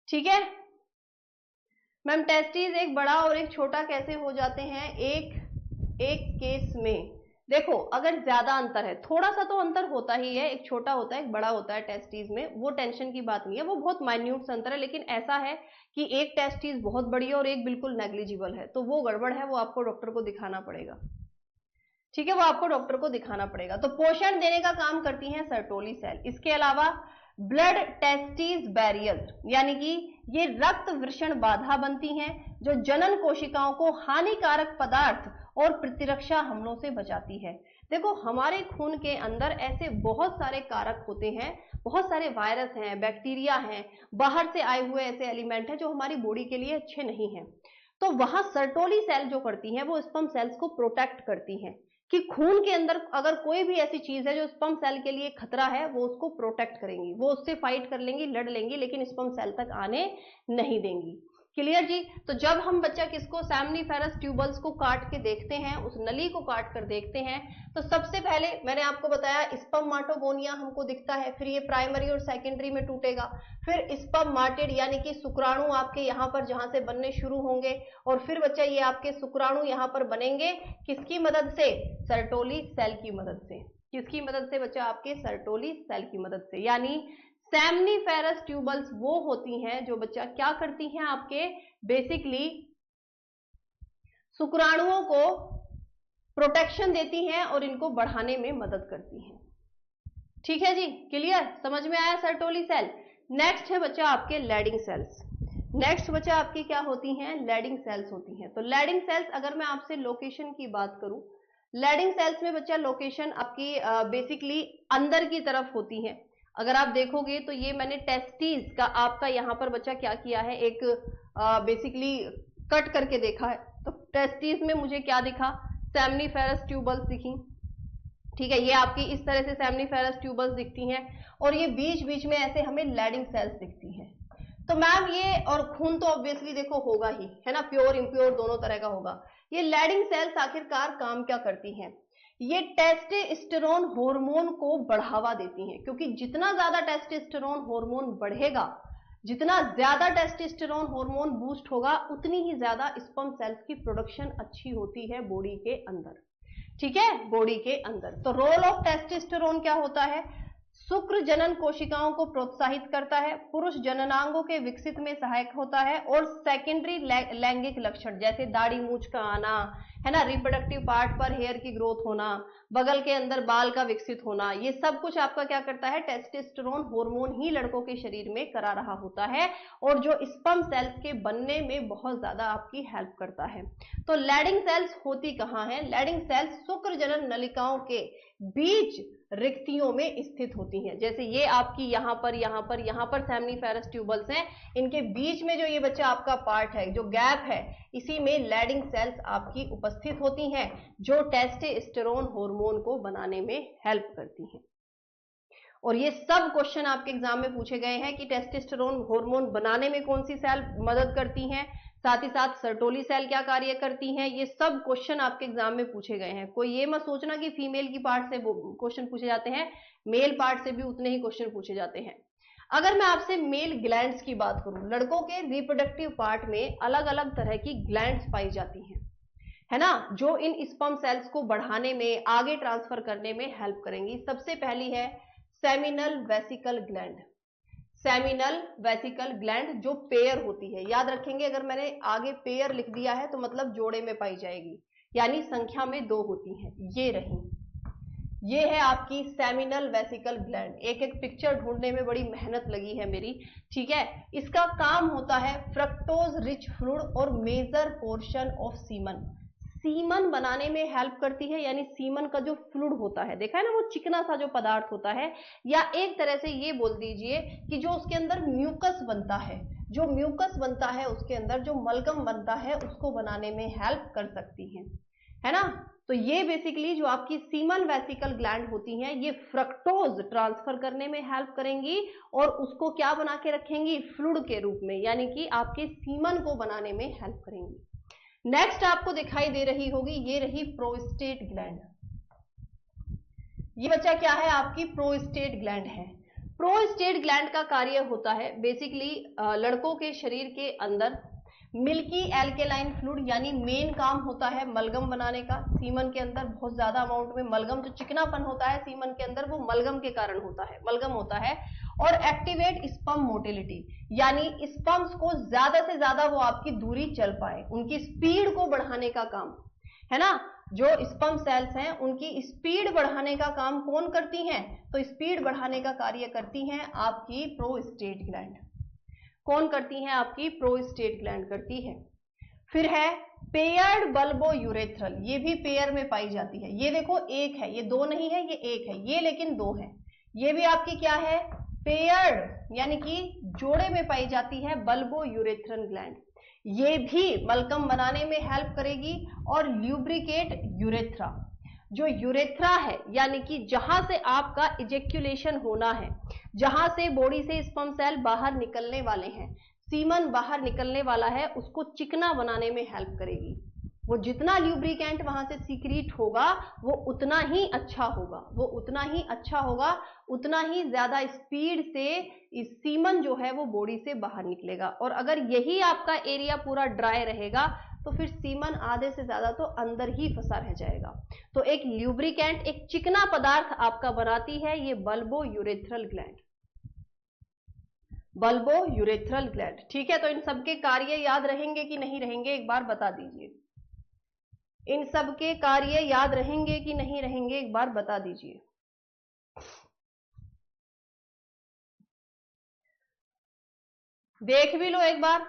ठीक है मैम, टेस्टिस एक बड़ा और एक छोटा कैसे हो जाते हैं एक केस में? देखो, अगर ज्यादा अंतर है, थोड़ा सा तो अंतर होता ही है, एक छोटा होता है एक बड़ा होता है टेस्टिस में, वो टेंशन की बात नहीं है, वो बहुत माइन्यूट अंतर है। लेकिन ऐसा है कि एक टेस्टिस बहुत बड़ी है और एक बिल्कुल नेग्लिजिबल है, तो वो गड़बड़ है, वो आपको डॉक्टर को दिखाना पड़ेगा। ठीक है, वो आपको डॉक्टर को दिखाना पड़ेगा। तो पोषण देने का काम करती हैं सर्टोली सेल। इसके अलावा ब्लड टेस्टिस बैरियर, यानी कि ये रक्त वृषण बाधा बनती हैं जो जनन कोशिकाओं को हानिकारक पदार्थ और प्रतिरक्षा हमलों से बचाती है। देखो, हमारे खून के अंदर ऐसे बहुत सारे कारक होते हैं, बहुत सारे वायरस हैं, बैक्टीरिया हैं, बाहर से आए हुए ऐसे एलिमेंट हैं जो हमारी बॉडी के लिए अच्छे नहीं हैं। तो वहां सर्टोली सेल जो करती हैं वो स्पर्म सेल्स को प्रोटेक्ट करती हैं कि खून के अंदर अगर कोई भी ऐसी चीज है जो स्पर्म सेल के लिए खतरा है, वो उसको प्रोटेक्ट करेंगी, वो उससे फाइट कर लेंगी, लड़ लेंगी, लेकिन स्पर्म सेल तक आने नहीं देंगी। क्लियर जी? तो जब हम बच्चा किसको, सेमनीफेरस ट्यूबल्स को काट के देखते हैं, उस नली को काट कर देखते हैं, तो सबसे पहले मैंने आपको बताया स्पर्मेटोगोनिया हमको दिखता है, फिर ये प्राइमरी और सेकेंडरी में टूटेगा, फिर स्पर्मेटिड यानी कि शुक्राणु आपके यहाँ पर जहां से बनने शुरू होंगे, और फिर बच्चा ये आपके शुक्राणु यहाँ पर बनेंगे किसकी मदद से, सर्टोली सेल की मदद से। किसकी मदद से बच्चा, आपके सर्टोली सेल की मदद से। यानी सेमनीफेरस ट्यूबल्स वो होती हैं जो बच्चा क्या करती हैं, आपके बेसिकली शुक्राणुओं को प्रोटेक्शन देती हैं और इनको बढ़ाने में मदद करती हैं। ठीक है जी, क्लियर, समझ में आया सर्टोली सेल। नेक्स्ट है बच्चा आपके लैडिंग सेल्स। नेक्स्ट बच्चा आपकी क्या होती हैं, लैडिंग सेल्स होती हैं। तो लैडिंग सेल्स, अगर मैं आपसे लोकेशन की बात करूं, लैडिंग सेल्स में बच्चा लोकेशन आपकी बेसिकली अंदर की तरफ होती है। अगर आप देखोगे तो ये मैंने टेस्टिस का आपका यहाँ पर बच्चा क्या किया है, एक बेसिकली कट करके देखा है। तो टेस्टिस में मुझे क्या दिखा, सेमनीफेरस ट्यूबल्स दिखी। ठीक है, ये आपकी इस तरह से सेमनीफेरस ट्यूबल्स दिखती हैं, और ये बीच बीच में ऐसे हमें लैडिंग सेल्स दिखती हैं। तो मैम ये, और खून तो ऑब्वियसली देखो होगा ही, है ना, प्योर इम्प्योर दोनों तरह का होगा। ये लैडिंग सेल्स आखिरकार काम क्या करती हैं, ये टेस्टोस्टेरोन हार्मोन को बढ़ावा देती हैं, क्योंकि जितना ज्यादा टेस्टोस्टेरोन हार्मोन बढ़ेगा, जितना ज्यादा टेस्टोस्टेरोन हार्मोन बूस्ट होगा, उतनी ही ज्यादा स्पर्म सेल्स की प्रोडक्शन अच्छी होती है बॉडी के अंदर। ठीक है, बॉडी के अंदर। तो रोल ऑफ टेस्टोस्टेरोन क्या होता है, शुक्र जनन कोशिकाओं को प्रोत्साहित करता है, पुरुष जननांगों के विकसित में सहायक होता है, और सेकेंडरी लैंगिक लक्षण जैसे दाढ़ी मूछ का आना, है ना, रिप्रोडक्टिव पार्ट पर हेयर की ग्रोथ होना, बगल के अंदर बाल का विकसित होना, ये सब कुछ आपका क्या करता है, टेस्टोस्टेरोन हार्मोन ही लड़कों के शरीर में करा रहा होता है, और जो स्पर्म सेल्स के बनने में बहुत ज्यादा आपकी हेल्प करता है। तो लैडिंग सेल्स होती कहां है? लैडिंग सेल्स शुक्र जनन नलिकाओं के बीच रिक्तियों में स्थित होती हैं। जैसे ये आपकी यहां पर सेमिनिफेरस ट्यूबल्स हैं, इनके बीच में जो ये बच्चा आपका पार्ट है, जो गैप है, इसी में लैडिंग सेल्स आपकी उपस्थित होती हैं, जो टेस्टोस्टेरोन हार्मोन को बनाने में हेल्प करती हैं। और ये सब क्वेश्चन आपके एग्जाम में पूछे गए हैं कि टेस्टोस्टेरोन हार्मोन बनाने में कौन सी सेल मदद करती हैं, साथ ही साथ सर्टोली सेल क्या कार्य करती हैं, ये सब क्वेश्चन आपके एग्जाम में पूछे गए हैं। कोई ये मत सोचना कि फीमेल की पार्ट से क्वेश्चन पूछे जाते हैं, मेल पार्ट से भी उतने ही क्वेश्चन पूछे जाते हैं। अगर मैं आपसे मेल ग्लैंड्स की बात करूं, लड़कों के रिप्रोडक्टिव पार्ट में अलग अलग तरह की ग्लैंड्स पाई जाती हैं, है ना, जो इन स्पर्म सेल्स को बढ़ाने में, आगे ट्रांसफर करने में हेल्प करेंगी। सबसे पहली है seminal vesicle gland. Seminal vesicle gland जो पेयर होती है, याद रखेंगे, अगर मैंने आगे पेयर लिख दिया है तो मतलब जोड़े में पाई जाएगी, यानी संख्या में 2 होती हैं। ये रही, ये है आपकी सेमिनल वेसिकल ग्लैंड। एक एक पिक्चर ढूंढने में बड़ी मेहनत लगी है मेरी, ठीक है। इसका काम होता है फ्रक्टोज रिच फ्लूइड और major portion of semen. Semen बनाने में हेल्प करती है, यानी सीमन का जो फ्लूइड होता है, देखा है ना, वो चिकना सा जो पदार्थ होता है, या एक तरह से ये बोल दीजिए कि जो उसके अंदर म्यूकस बनता है, जो म्यूकस बनता है उसके अंदर, जो मलगम बनता है, उसको बनाने में हेल्प कर सकती है ना। तो ये बेसिकली जो आपकी सीमन वेसिकल ग्लैंड होती हैं, ये फ्रक्टोज ट्रांसफर करने में हेल्प करेंगी और उसको क्या बना के रखेंगी, फ्लूइड के रूप में, यानी कि आपके सीमन को बनाने में हेल्प करेंगी। नेक्स्ट आपको दिखाई दे रही होगी, ये रही प्रोस्टेट ग्लैंड। ये बच्चा क्या है, आपकी प्रोस्टेट ग्लैंड है। प्रोस्टेट ग्लैंड का कार्य होता है बेसिकली लड़कों के शरीर के अंदर मिल्की एल्केलाइन फ्लूइड, यानी मेन काम होता है मलगम बनाने का। सीमन के अंदर बहुत ज्यादा अमाउंट में मलगम, जो चिकनापन होता है सीमन के अंदर, वो मलगम के कारण होता है, मलगम होता है। और एक्टिवेट स्पर्म मोटिलिटी, यानी स्पर्म्स को ज्यादा से ज्यादा वो आपकी दूरी चल पाए, उनकी स्पीड को बढ़ाने का काम, है ना। जो स्पर्म सेल्स हैं उनकी स्पीड बढ़ाने का काम कौन करती हैं, तो स्पीड बढ़ाने का कार्य करती हैं आपकी प्रोस्टेट ग्लैंड। कौन करती हैं, आपकी प्रोस्टेट ग्लैंड करती है। फिर है पेयर्ड बल्बो यूरेथ्रल, ये भी पेयर में पाई जाती है। ये देखो एक है, ये दो नहीं है, ये एक है, ये लेकिन दो है। ये भी आपकी क्या है, पेयर्ड, यानी कि जोड़े में पाई जाती है बल्बो यूरेथ्रल ग्लैंड। ये भी मलकम बनाने में हेल्प करेगी और ल्यूब्रिकेट यूरेथ्रा। जो यूरेथ्रा है, यानी कि जहां से आपका इजेक्यूलेशन होना है, जहां से बॉडी से स्पर्म सेल बाहर निकलने वाले हैं, सीमन बाहर निकलने वाला है, उसको चिकना बनाने में हेल्प करेगी। वो जितना ल्यूब्रिकेंट वहां से सीक्रेट होगा वो उतना ही अच्छा होगा, वो उतना ही अच्छा होगा, उतना ही ज्यादा स्पीड से इस सीमन जो है वो बॉडी से बाहर निकलेगा। और अगर यही आपका एरिया पूरा ड्राई रहेगा तो फिर सीमन आधे से ज्यादा तो अंदर ही फंसा रह जाएगा। तो एक ल्यूब्रिकेंट, एक चिकना पदार्थ आपका बनाती है ये bulbo urethral gland, bulbo urethral gland, ठीक है। तो इन सबके कार्य याद रहेंगे कि नहीं रहेंगे, एक बार बता दीजिए। इन सबके कार्य याद रहेंगे कि नहीं रहेंगे, एक बार बता दीजिए। देख भी लो एक बार।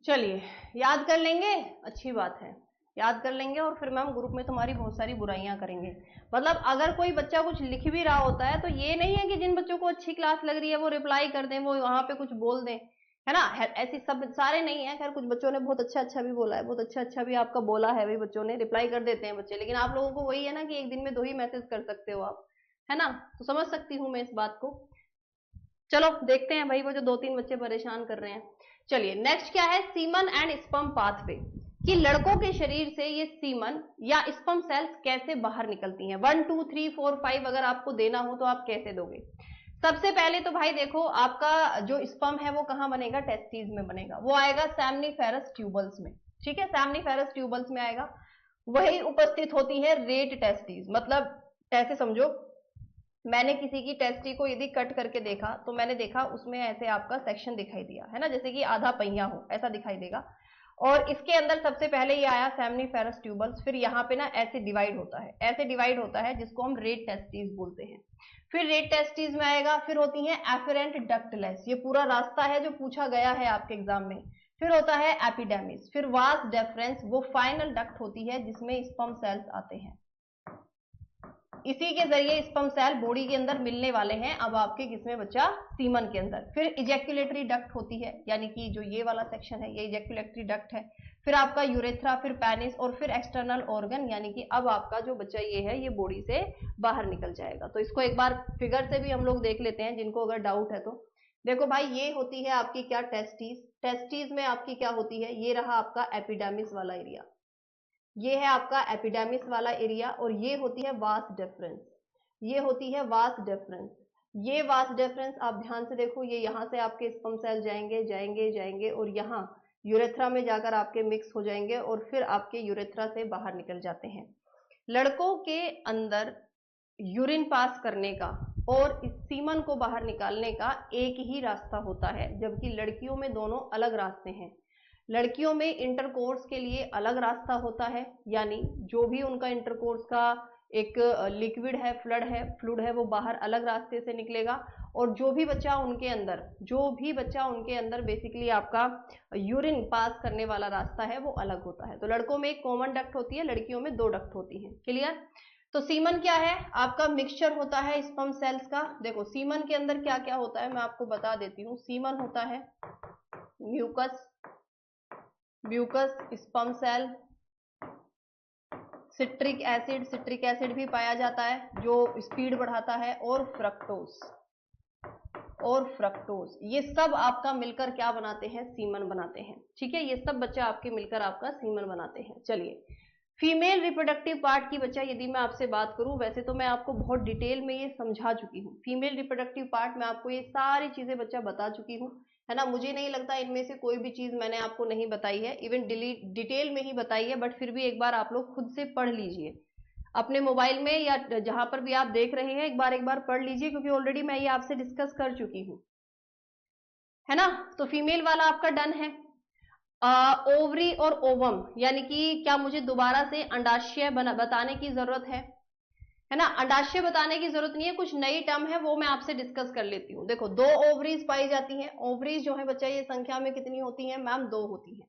चलिए याद कर लेंगे, अच्छी बात है, याद कर लेंगे और फिर मैम ग्रुप में तुम्हारी बहुत सारी बुराइयां करेंगे। मतलब अगर कोई बच्चा कुछ लिख भी रहा होता है तो ये नहीं है कि जिन बच्चों को अच्छी क्लास लग रही है वो रिप्लाई कर दें, वो वहां पे कुछ बोल दें, है ना। ऐसी सब सारे नहीं है, खैर कुछ बच्चों ने बहुत अच्छा अच्छा भी बोला है, बहुत अच्छा अच्छा भी आपका बोला है, भाई बच्चों ने रिप्लाई कर देते हैं बच्चे, लेकिन आप लोगों को वही है ना कि एक दिन में 2 ही मैसेज कर सकते हो आप, है ना। तो समझ सकती हूँ मैं इस बात को। चलो देखते हैं भाई वो जो 2-3 बच्चे परेशान कर रहे हैं। चलिए नेक्स्ट क्या है, सीमन एंड स्पर्म पाथवे, कि लड़कों के शरीर से ये सीमन या स्पर्म सेल्स कैसे बाहर निकलती हैं। 1 2 3 4 5 अगर आपको देना हो तो आप कैसे दोगे। सबसे पहले तो भाई देखो, आपका जो स्पर्म है वो कहां बनेगा, टेस्टिस में बनेगा, वो आएगा सेमनीफेरस ट्यूबल्स में, ठीक है, सेमनीफेरस ट्यूबल्स में आएगा। वही उपस्थित होती है रेट टेस्टिस, मतलब ऐसे समझो, मैंने किसी की टेस्टी को यदि कट करके देखा तो मैंने देखा उसमें ऐसे आपका सेक्शन दिखाई दिया है ना, जैसे कि आधा पहिया हो ऐसा दिखाई देगा, और इसके अंदर सबसे पहले ये आया सेमनीफेरस ट्यूबल्स, फिर यहाँ पे ना ऐसे डिवाइड होता है, ऐसे डिवाइड होता है जिसको हम रेट टेस्टिस बोलते हैं। फिर रेट टेस्टिस में आएगा, फिर होती है एफेरेंट डक्टलेस, ये पूरा रास्ता है जो पूछा गया है आपके एग्जाम में। फिर होता है एपिडेमिस, फिर वास डेफरेंस, वो फाइनल डक्ट होती है जिसमें स्पर्म सेल्स आते हैं। इसी के जरिए स्पर्म सेल बॉडी के अंदर मिलने वाले हैं अब आपके किसमें बच्चा, सीमन के अंदर। फिर इजैक्युलेटरी डक्ट होती है, यानी कि जो ये वाला सेक्शन है ये इजैक्युलेटरी डक्ट है। फिर आपका यूरेथ्रा, फिर पेनिस, और फिर एक्सटर्नल ऑर्गन, यानी कि अब आपका जो बच्चा ये है ये बॉडी से बाहर निकल जाएगा। तो इसको एक बार फिगर से भी हम लोग देख लेते हैं जिनको अगर डाउट है तो। देखो भाई ये होती है आपकी क्या, टेस्टिस, टेस्टिस में आपकी क्या होती है, ये रहा आपका एपिडेमिस वाला एरिया, ये है आपका एपिडेमिस वाला एरिया, और ये होती है वास डेफरेंस, ये होती है वास डेफरेंस। ये वास डेफरेंस आप ध्यान से देखो, ये यहां से आपके स्पर्म सेल जाएंगे जाएंगे जाएंगे और यहाँ यूरेथ्रा में जाकर आपके मिक्स हो जाएंगे और फिर आपके यूरेथ्रा से बाहर निकल जाते हैं। लड़कों के अंदर यूरिन पास करने का और इस सीमन को बाहर निकालने का एक ही रास्ता होता है, जबकि लड़कियों में दोनों अलग रास्ते हैं। लड़कियों में इंटरकोर्स के लिए अलग रास्ता होता है, यानी जो भी उनका इंटरकोर्स का एक लिक्विड है, फ्लूइड है वो बाहर अलग रास्ते से निकलेगा, और जो भी बच्चा उनके अंदर बेसिकली आपका यूरिन पास करने वाला रास्ता है वो अलग होता है। तो लड़कों में एक कॉमन डक्ट होती है, लड़कियों में 2 डक्ट होती है। क्लियर। तो सीमन क्या है, आपका मिक्सचर होता है स्पर्म सेल्स का। देखो सीमन के अंदर क्या क्या होता है मैं आपको बता देती हूँ। सीमन होता है mucus, sperm cell, citric acid भी पाया जाता है जो स्पीड बढ़ाता है, और फ्रक्टोज, ये सब आपका मिलकर क्या बनाते हैं, सीमन बनाते हैं। ठीक है, ये सब बच्चा आपके मिलकर आपका सीमन बनाते हैं। चलिए फीमेल रिप्रोडक्टिव पार्ट की बच्चा यदि मैं आपसे बात करूं, वैसे तो मैं आपको बहुत डिटेल में ये समझा चुकी हूँ, फीमेल रिप्रोडक्टिव पार्ट में आपको ये सारी चीजें बच्चा बता चुकी हूँ, है ना। मुझे नहीं लगता इनमें से कोई भी चीज मैंने आपको नहीं बताई है, इवन डिटेल में ही बताई है, बट फिर भी एक बार आप लोग खुद से पढ़ लीजिए अपने मोबाइल में या जहां पर भी आप देख रहे हैं, एक बार पढ़ लीजिए, क्योंकि ऑलरेडी मैं ये आपसे डिस्कस कर चुकी हूँ, है ना। तो फीमेल वाला आपका डन है। ओवरी और ओवम, यानी कि क्या मुझे दोबारा से अंडाशय बताने की जरूरत है ना। अंडाशय बताने की जरूरत नहीं है, कुछ नई टर्म है वो मैं आपसे डिस्कस कर लेती हूँ। देखो 2 ओवरीज पाई जाती हैं। ओवरीज जो है बच्चा ये संख्या में कितनी होती है मैम, 2 होती है।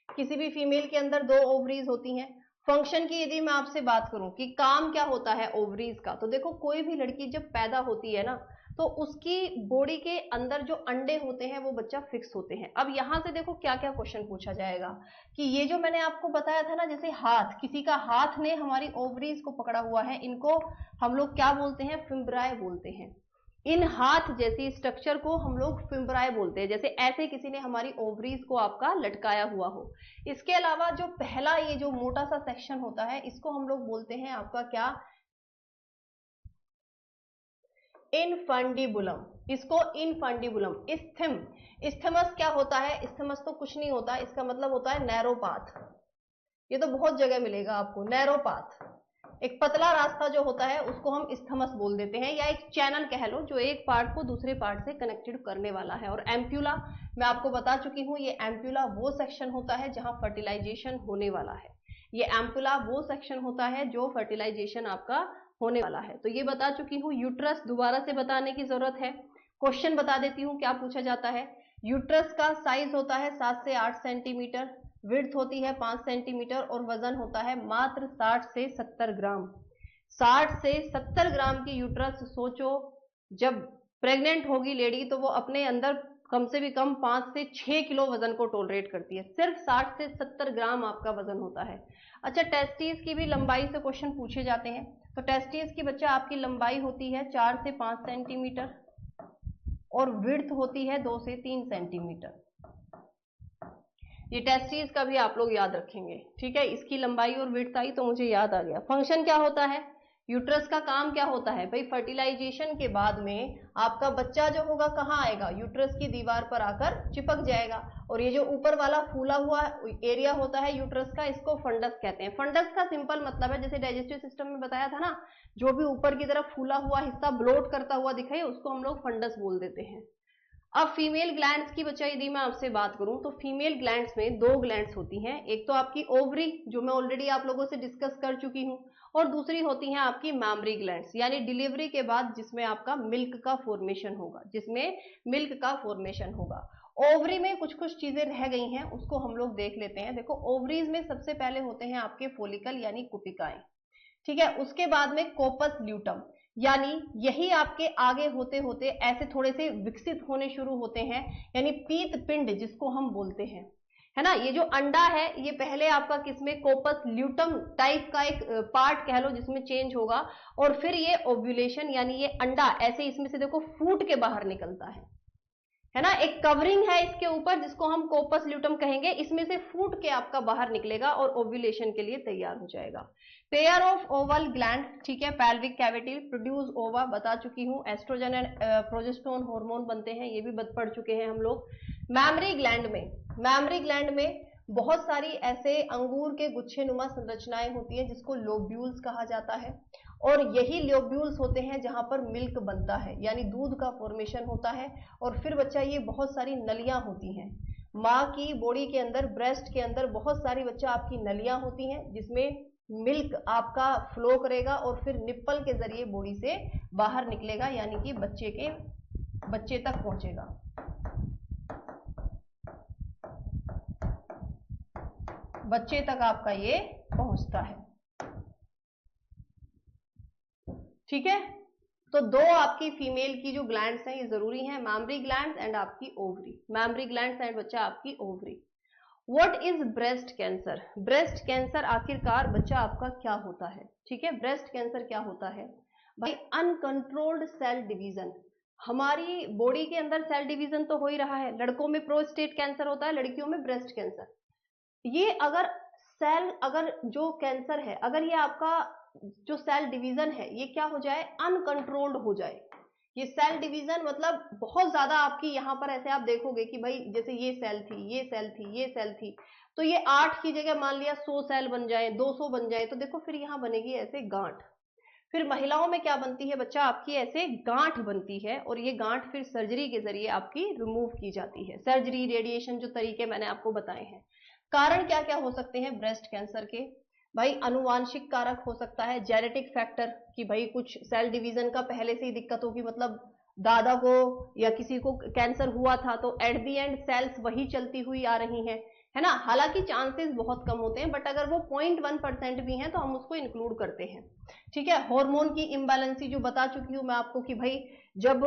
किसी भी फीमेल के अंदर 2 ओवरीज होती हैं। फंक्शन की यदि मैं आपसे बात करूं कि काम क्या होता है ओवरीज का, तो देखो कोई भी लड़की जब पैदा होती है ना तो उसकी बॉडी के अंदर जो अंडे होते हैं वो बच्चा फिक्स होते हैं। अब यहां से देखो क्या क्या क्वेश्चन पूछा जाएगा कि ये जो मैंने आपको बताया था ना, जैसे हाथ, किसी का हाथ ने हमारी ओवरीज को पकड़ा हुआ है, इनको हम लोग क्या बोलते हैं, फिम्ब्राई बोलते हैं। इन हाथ जैसी स्ट्रक्चर को हम लोग फिम्ब्राई बोलते हैं, जैसे ऐसे किसी ने हमारी ओवरीज को आपका लटकाया हुआ हो। इसके अलावा जो पहला ये जो मोटा सा सेक्शन होता है इसको हम लोग बोलते हैं आपका क्या, इनफंडिबुलम। इसको इनफंडिबुलम। इस्थमस क्या होता है, इस्थमस तो कुछ नहीं होता, इसका मतलब होता है नैरो पाथ। ये तो बहुत जगह मिलेगा आपको, नैरो पाथ, एक पतला रास्ता जो होता है उसको हम इस्थमस बोल देते हैं, या एक चैनल कह लो जो एक पार्ट को दूसरे पार्ट से कनेक्टेड करने वाला है। और एम्प्यूला मैं आपको बता चुकी हूं, ये एम्प्यूला वो सेक्शन होता है जहां फर्टिलाइजेशन होने वाला है। ये एम्प्यूला वो सेक्शन होता है जो फर्टिलाइजेशन आपका होने वाला है। तो ये बता चुकी हूँ। यूट्रस दोबारा से बताने की जरूरत है, क्वेश्चन बता देती हूँ क्या पूछा जाता है। यूट्रस का साइज होता है 7 से 8 सेंटीमीटर, विड्थ होती है 5 सेंटीमीटर और वजन होता है मात्र 60 से 70 ग्राम। 60 से 70 ग्राम की यूट्रस, सोचो जब प्रेग्नेंट होगी लेडी तो वो अपने अंदर कम से भी कम 5 से 6 किलो वजन को टॉलरेट करती है। सिर्फ 60 से 70 ग्राम आपका वजन होता है। अच्छा, टेस्टिस की भी लंबाई से क्वेश्चन पूछे जाते हैं। तो टेस्टिस की बच्चा आपकी लंबाई होती है 4 से 5 सेंटीमीटर और विड्थ होती है 2 से 3 सेंटीमीटर। ये टेस्टिस का भी आप लोग याद रखेंगे, ठीक है। इसकी लंबाई और विड्थ आई तो मुझे याद आ गया। फंक्शन क्या होता है, यूट्रस का काम क्या होता है भाई, फर्टिलाइजेशन के बाद में आपका बच्चा जो होगा कहाँ आएगा, यूट्रस की दीवार पर आकर चिपक जाएगा। और ये जो ऊपर वाला फूला हुआ एरिया होता है यूट्रस का, इसको फंडस कहते हैं। फंडस का सिंपल मतलब है, जैसे डाइजेस्टिव सिस्टम में बताया था ना, जो भी ऊपर की तरफ फूला हुआ हिस्सा ब्लोट करता हुआ दिखाई उसको हम लोग फंडस बोल देते हैं। अब फीमेल ग्लैंड्स की बच्चा यदि मैं आपसे बात करूं तो फीमेल ग्लैंड्स में 2 ग्लैंड्स होती हैं। एक तो आपकी ओवरी, जो मैं ऑलरेडी आप लोगों से डिस्कस कर चुकी हूं, और दूसरी होती हैं आपकी मैमरी ग्लैंड्स, यानी डिलीवरी के बाद जिसमें आपका मिल्क का फॉर्मेशन होगा, जिसमें मिल्क का फॉर्मेशन होगा। ओवरी में कुछ कुछ चीजें रह गई हैं, उसको हम लोग देख लेते हैं। देखो, ओवरीज में सबसे पहले होते हैं आपके फोलिकल यानी कुपिकाएं, ठीक है। उसके बाद में कोपस ल्यूटम, यानी यही आपके आगे होते होते ऐसे थोड़े से विकसित होने शुरू होते हैं, यानी पीत पिंड जिसको हम बोलते हैं, है ना। ये जो अंडा है ये पहले आपका किसमें, कोपस ल्यूटम टाइप का एक पार्ट कह लो जिसमें चेंज होगा, और फिर ये ओव्यूलेशन यानी ये अंडा ऐसे इसमें से देखो फूट के बाहर निकलता है ना। एक कवरिंग है इसके ऊपर जिसको हम कोपस ल्यूटम कहेंगे, इसमें से फूट के आपका बाहर निकलेगा और ओव्यूलेशन के लिए तैयार हो जाएगा। पेयर ऑफ ओवल ग्लैंड, ठीक है, पैल्विक कैविटी प्रोड्यूस ओवा, बता चुकी हूं। एस्ट्रोजन एंड प्रोजेस्टेरोन हार्मोन बनते हैं, ये भी पढ़ चुके हैं हम लोग। मैमरी ग्लैंड में बहुत सारी ऐसे अंगूर के गुच्छे नुमा संरचनाएं होती है जिसको लोब्यूल्स कहा जाता है, और यही लोब्यूल्स होते हैं जहां पर मिल्क बनता है, यानी दूध का फॉर्मेशन होता है। और फिर बच्चा ये बहुत सारी नलियां होती हैं माँ की बॉडी के अंदर, ब्रेस्ट के अंदर बहुत सारी बच्चा आपकी नलियां होती हैं जिसमें मिल्क आपका फ्लो करेगा और फिर निप्पल के जरिए बॉडी से बाहर निकलेगा, यानी कि बच्चे तक पहुंचेगा। बच्चे तक आपका ये पहुंचता है, ठीक है। तो 2 आपकी फीमेल की जो ग्लैंड्स हैं ये जरूरी हैं, मैमरी ग्लैंड्स एंड आपकी ओवरी। मैमरी ग्लैंड्स एंड बच्चा आपकी ovary. What is breast cancer, breast cancer आखिरकार बच्चा आपका क्या होता है, ठीक है। ब्रेस्ट कैंसर क्या होता है भाई, अनकंट्रोल्ड सेल डिवीजन। हमारी बॉडी के अंदर सेल डिवीजन तो हो ही रहा है, लड़कों में प्रोस्टेट कैंसर होता है, लड़कियों में ब्रेस्ट कैंसर। ये अगर जो कैंसर है, अगर ये आपका जो सेल डिवीजन है ये क्या हो जाए, अनकंट्रोल्ड हो जाए। ये सेल डिवीजन मतलब बहुत ज्यादा आपकी यहाँ पर ऐसे आप देखोगे कि भाई जैसे ये सेल थी, ये सेल थी, ये सेल थी, तो ये 8 की जगह मान लिया 100 सेल बन जाए, 200 बन जाए, तो देखो फिर यहाँ बनेगी ऐसे गांठ। फिर महिलाओं में क्या बनती है बच्चा, आपकी ऐसे गांठ बनती है, और ये गांठ फिर सर्जरी के जरिए आपकी रिमूव की जाती है। सर्जरी, रेडिएशन, जो तरीके मैंने आपको बताए हैं। कारण क्या क्या हो सकते हैं ब्रेस्ट कैंसर के भाई, अनुवांशिक कारक हो सकता है, जेनेटिक फैक्टर, कि भाई कुछ सेल डिवीजन का पहले से ही दिक्कत होगी, मतलब दादा को या किसी को कैंसर हुआ था तो एट दी एंड सेल्स वही चलती हुई आ रही हैं, है ना। हालांकि चांसेस बहुत कम होते हैं, बट अगर वो 0.1% भी हैं तो हम उसको इंक्लूड करते हैं, ठीक है। हार्मोन की इम्बैलेंसी जो बता चुकी हूं मैं आपको कि भाई जब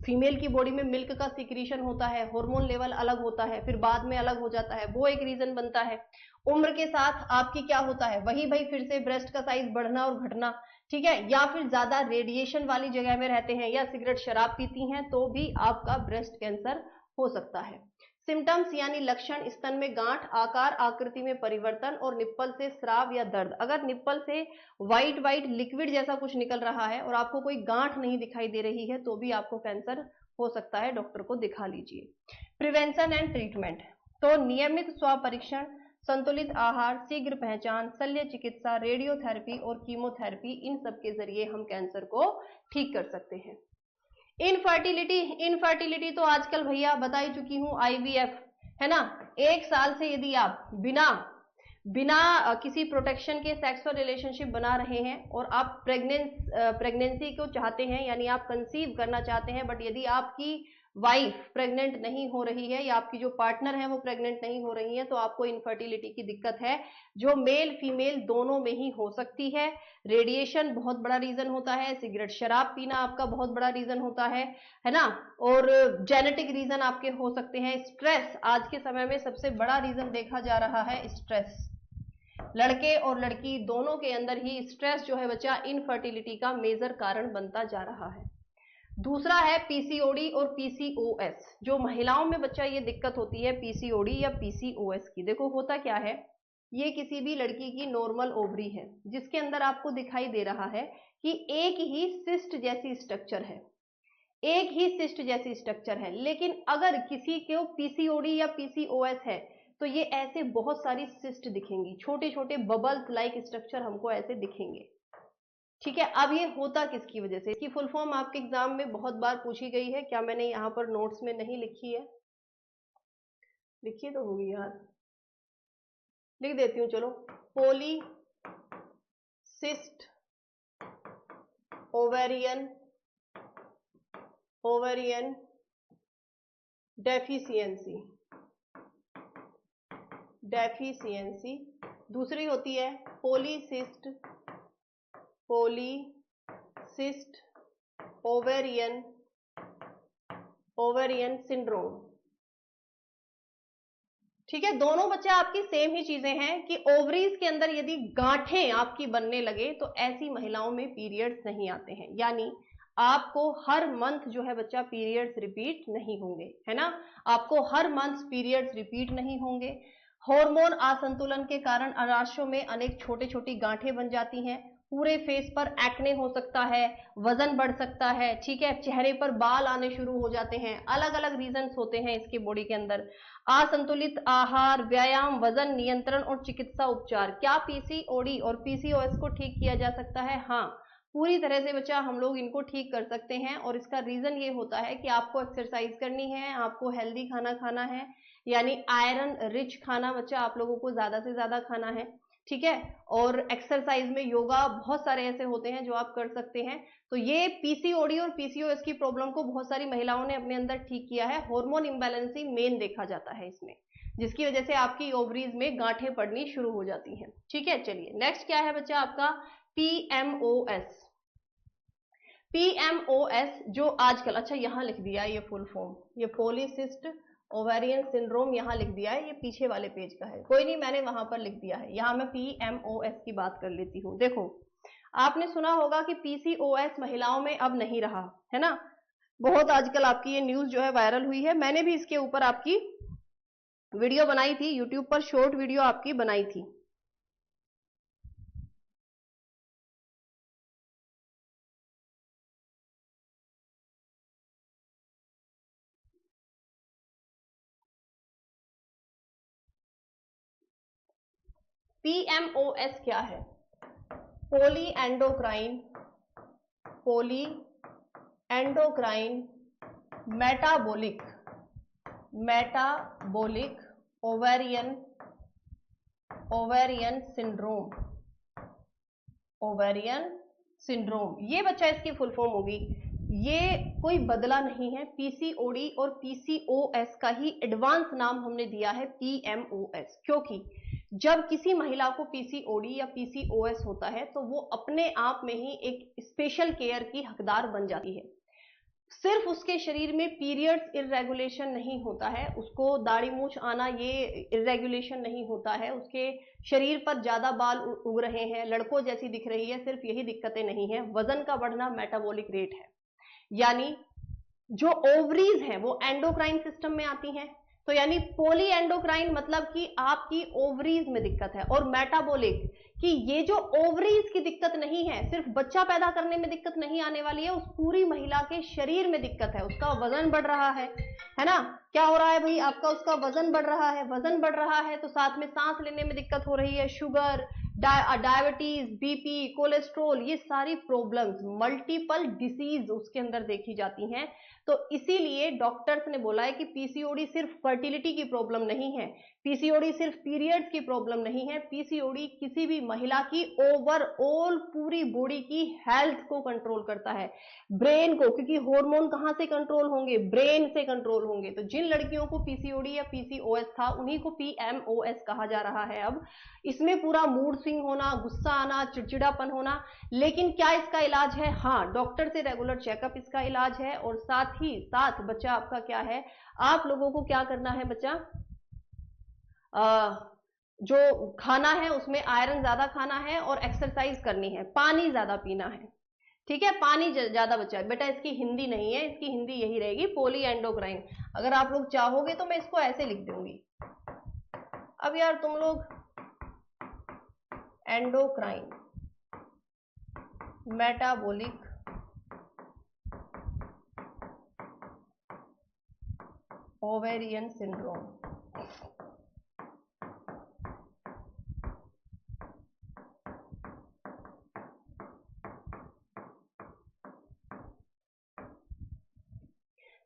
फीमेल की बॉडी में मिल्क का सिक्रीशन होता है, हार्मोन लेवल अलग होता है, फिर बाद में अलग हो जाता है, वो एक रीजन बनता है। उम्र के साथ आपकी क्या होता है, वही भाई फिर से ब्रेस्ट का साइज बढ़ना और घटना, ठीक है। या फिर ज्यादा रेडिएशन वाली जगह में रहते हैं या सिगरेट शराब पीती हैं तो भी आपका ब्रेस्ट कैंसर हो सकता है। सिम्टम्स यानी लक्षण, स्तन में गांठ, आकार आकृति में परिवर्तन और निप्पल से स्राव या दर्द। अगर निप्पल से व्हाइट लिक्विड जैसा कुछ निकल रहा है और आपको कोई गांठ नहीं दिखाई दे रही है तो भी आपको कैंसर हो सकता है, डॉक्टर को दिखा लीजिए। प्रिवेंशन एंड ट्रीटमेंट, तो नियमित स्वपरीक्षण, संतुलित आहार, शीघ्र पहचान, शल्य चिकित्सा, रेडियोथेरेपी और कीमोथेरेपी, इन सब के जरिए हम कैंसर को ठीक कर सकते हैं। इनफर्टिलिटी तो आजकल भैया बता ही चुकी हूं, IVF, है ना। 1 साल से यदि आप बिना किसी प्रोटेक्शन के सेक्सुअल रिलेशनशिप बना रहे हैं और आप प्रेगनेंसी को चाहते हैं, यानी आप कंसीव करना चाहते हैं, बट यदि आपकी वाइफ प्रेग्नेंट नहीं हो रही है या आपकी जो पार्टनर है वो प्रेग्नेंट नहीं हो रही है, तो आपको इनफर्टिलिटी की दिक्कत है, जो मेल फीमेल दोनों में ही हो सकती है। रेडिएशन बहुत बड़ा रीजन होता है, सिगरेट शराब पीना आपका बहुत बड़ा रीजन होता है ना, और जेनेटिक रीजन आपके हो सकते हैं। स्ट्रेस आज के समय में सबसे बड़ा रीजन देखा जा रहा है, स्ट्रेस। लड़के और लड़की दोनों के अंदर ही स्ट्रेस जो है बच्चा इनफर्टिलिटी का मेजर कारण बनता जा रहा है। दूसरा है पीसीओडी और पीसीओएस। जो महिलाओं में बच्चा ये दिक्कत होती है पीसीओडी या पीसीओएस की, देखो होता क्या है, ये किसी भी लड़की की नॉर्मल ओवरी है जिसके अंदर आपको दिखाई दे रहा है कि एक ही सिस्ट जैसी स्ट्रक्चर है, एक ही सिस्ट जैसी स्ट्रक्चर है। लेकिन अगर किसी को पीसीओडी या पीसीओएस है तो ये ऐसे बहुत सारी सिस्ट दिखेंगी, छोटे छोटे बबल्स लाइक स्ट्रक्चर हमको ऐसे दिखेंगे। ठीक है, अब ये होता किसकी वजह से, इसकी फुल फॉर्म आपके एग्जाम में बहुत बार पूछी गई है, क्या मैंने यहां पर नोट्स में नहीं लिखी है? लिखी तो होगी यार, लिख देती हूं चलो। पॉलीसिस्ट ओवेरियन डेफिशिएंसी। दूसरी होती है पॉलीसिस्ट ओवेरियन सिंड्रोम। ठीक है, दोनों बच्चे आपकी सेम ही चीजें हैं कि ओवरीज के अंदर यदि गांठें आपकी बनने लगे तो ऐसी महिलाओं में पीरियड्स नहीं आते हैं, यानी आपको हर मंथ जो है बच्चा पीरियड्स रिपीट नहीं होंगे, है ना, आपको हर मंथ पीरियड्स रिपीट नहीं होंगे। हार्मोन असंतुलन के कारण अंडाशयों में अनेक छोटी छोटी गांठें बन जाती हैं, पूरे फेस पर एक्ने हो सकता है, वजन बढ़ सकता है, ठीक है, चेहरे पर बाल आने शुरू हो जाते हैं, अलग अलग रीजंस होते हैं इसके बॉडी के अंदर। असंतुलित आहार, व्यायाम, वजन नियंत्रण और चिकित्सा उपचार। क्या पीसीओडी और पीसीओएस को ठीक किया जा सकता है? हाँ, पूरी तरह से बच्चा हम लोग इनको ठीक कर सकते हैं, और इसका रीजन ये होता है कि आपको एक्सरसाइज करनी है, आपको हेल्दी खाना खाना है, यानी आयरन रिच खाना बच्चा आप लोगों को ज्यादा से ज्यादा खाना है, ठीक है, और एक्सरसाइज में योगा बहुत सारे ऐसे होते हैं जो आप कर सकते हैं। तो ये पीसीओडी और पीसीओएस की प्रॉब्लम को बहुत सारी महिलाओं ने अपने अंदर ठीक किया है। हार्मोन इम्बैलेंसिंग मेन देखा जाता है इसमें, जिसकी वजह से आपकी ओवरीज में गांठें पड़नी शुरू हो जाती हैं। ठीक है, चलिए नेक्स्ट क्या है बच्चा आपका पीएमओएस। पीएमओएस जो आजकल, अच्छा यहां लिख दिया ये फुल फॉर्म, ये पॉलीसिस्ट ओवेरियन सिंड्रोम यहां लिख दिया है, ये पीछे वाले पेज का है, कोई नहीं मैंने वहां पर लिख दिया है, यहां मैं पीएमओएस की बात कर लेती हूं। देखो आपने सुना होगा कि पीसीओएस महिलाओं में अब नहीं रहा, है ना, बहुत आजकल आपकी ये न्यूज जो है वायरल हुई है, मैंने भी इसके ऊपर आपकी वीडियो बनाई थी, यूट्यूब पर शॉर्ट वीडियो आपकी बनाई थी। पीएमओएस क्या है? Poly endocrine metabolic ovarian syndrome, ये बच्चा इसकी फुल फॉर्म होगी। ये कोई बदला नहीं है, पीसीओडी और पीसीओएस का ही एडवांस नाम हमने दिया है पीएमओएस, क्योंकि जब किसी महिला को पीसीओडी या पीसीओएस होता है तो वो अपने आप में ही एक स्पेशल केयर की हकदार बन जाती है। सिर्फ उसके शरीर में पीरियड्स इरेगुलेशन नहीं होता है, उसको दाढ़ी मूछ आना ये इरेगुलेशन नहीं होता है, उसके शरीर पर ज्यादा बाल उग रहे हैं, लड़कों जैसी दिख रही है, सिर्फ यही दिक्कतें नहीं है, वजन का बढ़ना, मेटाबॉलिक रेट है, यानी जो ओवरीज हैं वो एंडोक्राइन सिस्टम में आती हैं, तो यानी पॉली एंडोक्राइन मतलब कि आपकी ओवरीज में दिक्कत है, और मेटाबॉलिक कि ये जो ओवरीज की दिक्कत नहीं है, सिर्फ बच्चा पैदा करने में दिक्कत नहीं आने वाली है, उस पूरी महिला के शरीर में दिक्कत है, उसका वजन बढ़ रहा है ना, क्या हो रहा है भाई आपका, उसका वजन बढ़ रहा है, वजन बढ़ रहा है तो साथ में सांस लेने में दिक्कत हो रही है, शुगर, डायबिटीज, बीपी, कोलेस्ट्रोल, ये सारी प्रॉब्लम्स, मल्टीपल डिसीज उसके अंदर देखी जाती हैं। तो इसीलिए डॉक्टर्स ने बोला है कि पीसीओडी सिर्फ फर्टिलिटी की प्रॉब्लम नहीं है, पीसीओडी सिर्फ पीरियड्स की प्रॉब्लम नहीं है, पीसीओडी किसी भी महिला की ओवरऑल पूरी बॉडी की हेल्थ को कंट्रोल करता है, ब्रेन को, क्योंकि हार्मोन कहां से कंट्रोल होंगे, ब्रेन से कंट्रोल होंगे। तो जिन लड़कियों को पीसीओडी या पीसीओएस था उन्हीं को पीएमओएस कहा जा रहा है। अब इसमें पूरा मूड स्विंग होना, गुस्सा आना, चिड़चिड़ापन होना, लेकिन क्या इसका इलाज है? हाँ, डॉक्टर से रेगुलर चेकअप इसका इलाज है। और साथ ही साथ बच्चा आपका क्या है, आप लोगों को क्या करना है बच्चा, जो खाना है उसमें आयरन ज्यादा खाना है और एक्सरसाइज करनी है, पानी ज्यादा पीना है। ठीक है, पानी ज्यादा बच्चा बेटा, इसकी हिंदी नहीं है, इसकी हिंदी यही रहेगी, पोली एंडोक्राइन। अगर आप लोग चाहोगे तो मैं इसको ऐसे लिख दूंगी। अब यार तुम लोग एंडोक्राइन, मेटाबॉलिक, ओवेरियन सिंड्रोम।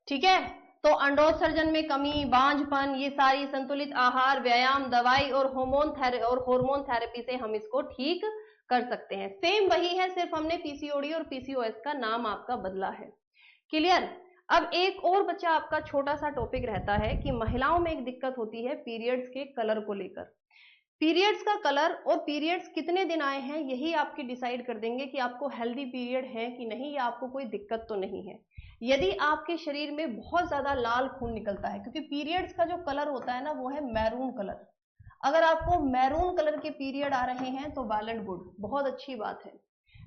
ठीक है, तो अंडोत्सर्जन में कमी, बांझपन, ये सारी संतुलित आहार, व्यायाम, दवाई और हार्मोन थेरेपी से हम इसको ठीक कर सकते हैं। सेम वही है, सिर्फ हमने पीसीओडी और पीसीओएस का नाम आपका बदला है। क्लियर? अब एक और बच्चा आपका छोटा सा टॉपिक रहता है कि महिलाओं में एक दिक्कत होती है पीरियड्स के कलर को लेकर। पीरियड्स का कलर और पीरियड्स कितने दिन आए हैं यही आपकी डिसाइड कर देंगे कि आपको हेल्दी पीरियड है कि नहीं, या आपको कोई दिक्कत तो नहीं है। यदि आपके शरीर में बहुत ज्यादा लाल खून निकलता है, क्योंकि पीरियड्स का जो कलर होता है ना वो है मैरून कलर, अगर आपको मैरून कलर के पीरियड आ रहे हैं तो वेल एंड गुड, बहुत अच्छी बात है।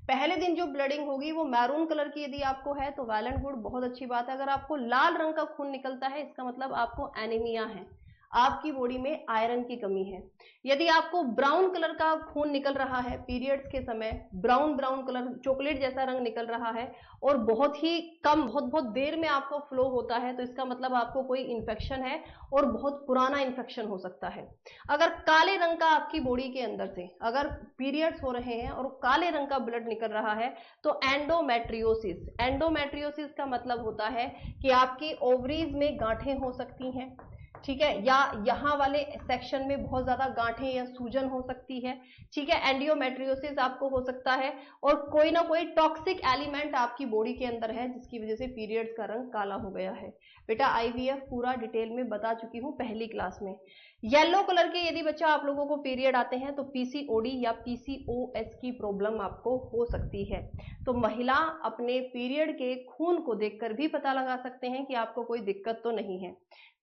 पहले दिन जो ब्लडिंग होगी वो मैरून कलर की यदि आपको है तो वेल एंड गुड, बहुत अच्छी बात है। अगर आपको लाल रंग का खून निकलता है इसका मतलब आपको एनीमिया है, आपकी बॉडी में आयरन की कमी है। यदि आपको ब्राउन कलर का खून निकल रहा है पीरियड्स के समय, ब्राउन ब्राउन कलर, चॉकलेट जैसा रंग निकल रहा है और बहुत ही कम, बहुत बहुत देर में आपको फ्लो होता है, तो इसका मतलब आपको कोई इंफेक्शन है और बहुत पुराना इंफेक्शन हो सकता है। अगर काले रंग का आपकी बॉडी के अंदर से अगर पीरियड्स हो रहे हैं और काले रंग का ब्लड निकल रहा है तो एंडोमेट्रियोसिस, एंडोमेट्रियोसिस का मतलब होता है कि आपकी ओवरीज में गांठें हो सकती हैं, ठीक है, या यहाँ वाले सेक्शन में बहुत ज्यादा गांठें या सूजन हो सकती है। ठीक है, एंडियोमेट्रियोसिस आपको हो सकता है, और कोई ना कोई टॉक्सिक एलिमेंट आपकी बॉडी के अंदर है जिसकी वजह से पीरियड्स का रंग काला हो गया है। बेटा आईवीएफ पूरा डिटेल में बता चुकी हूँ पहली क्लास में। येलो कलर के यदि बच्चा आप लोगों को पीरियड आते हैं तो पीसीओडी या पीसीओएस की प्रॉब्लम आपको हो सकती है। तो महिला अपने पीरियड के खून को देखकर भी पता लगा सकते हैं कि आपको कोई दिक्कत तो नहीं है।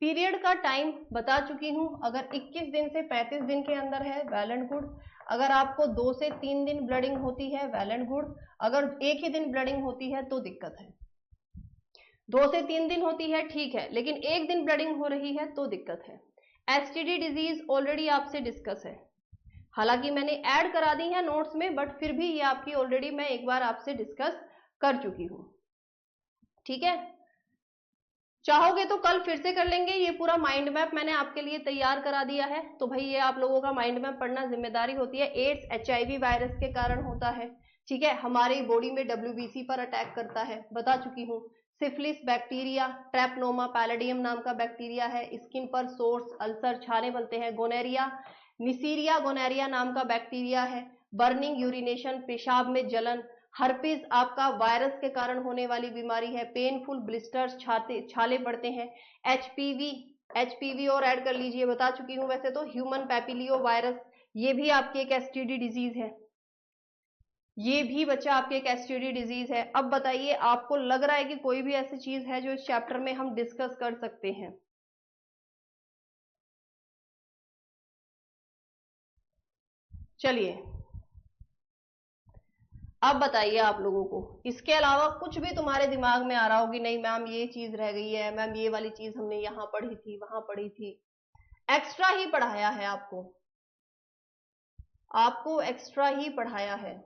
पीरियड का टाइम बता चुकी हूं, अगर 21 दिन से 35 दिन के अंदर है वेल एंड गुड, अगर आपको 2 से 3 दिन ब्लडिंग होती है वेल एंड गुड, अगर एक ही दिन ब्लडिंग होती है तो दिक्कत है। 2 से 3 दिन होती है ठीक है, लेकिन एक दिन ब्लडिंग हो रही है तो दिक्कत है। एसटीडी डिजीज ऑलरेडी आपसे डिस्कस है, हालांकि मैंने ऐड करा दी है नोट्स में, बट फिर भी ये आपकी ऑलरेडी मैं एक बार आपसे डिस्कस कर चुकी हूं। ठीक है, चाहोगे तो कल फिर से कर लेंगे। ये पूरा माइंड मैप मैंने आपके लिए तैयार करा दिया है, तो भाई ये आप लोगों का माइंड मैप पढ़ना जिम्मेदारी होती है। एड्स एचआईवी वायरस के कारण होता है, ठीक है, हमारी बॉडी में डब्ल्यूबीसी पर अटैक करता है, बता चुकी हूँ। सिफिलिस बैक्टीरिया, ट्रैपनोमा पैलेडियम नाम का बैक्टीरिया है, स्किन पर सोर्स, अल्सर, छाले बनते हैं। गोनेरिया, निसीरिया गोनेरिया नाम का बैक्टीरिया है। बर्निंग यूरिनेशन, पेशाब में जलन। हर्पिस आपका वायरस के कारण होने वाली बीमारी है। पेनफुल ब्लिस्टर्स, छाले पड़ते हैं। एचपीवी, एचपीवी और ऐड कर लीजिए, बता चुकी हूं वैसे तो। ह्यूमन पैपिलियो वायरस, ये भी आपकी एक एसटीडी डिजीज है, ये भी बच्चा आपके एक एसटीडी डिजीज है। अब बताइए आपको लग रहा है कि कोई भी ऐसी चीज है जो इस चैप्टर में हम डिस्कस कर सकते हैं? चलिए अब बताइए आप लोगों को इसके अलावा कुछ भी तुम्हारे दिमाग में आ रहा होगी, नहीं मैम ये चीज रह गई है, मैम ये वाली चीज हमने यहाँ पढ़ी थी वहां पढ़ी थी। एक्स्ट्रा ही पढ़ाया है आपको, आपको एक्स्ट्रा ही पढ़ाया है।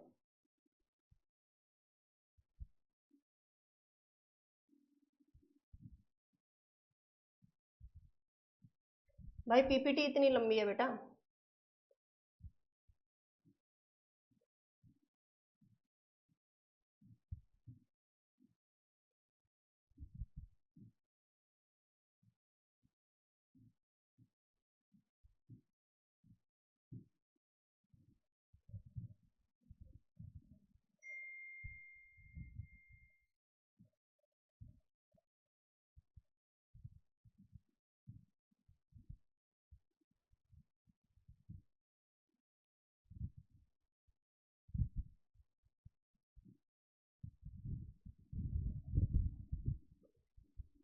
भाई पीपीटी इतनी लंबी है बेटा,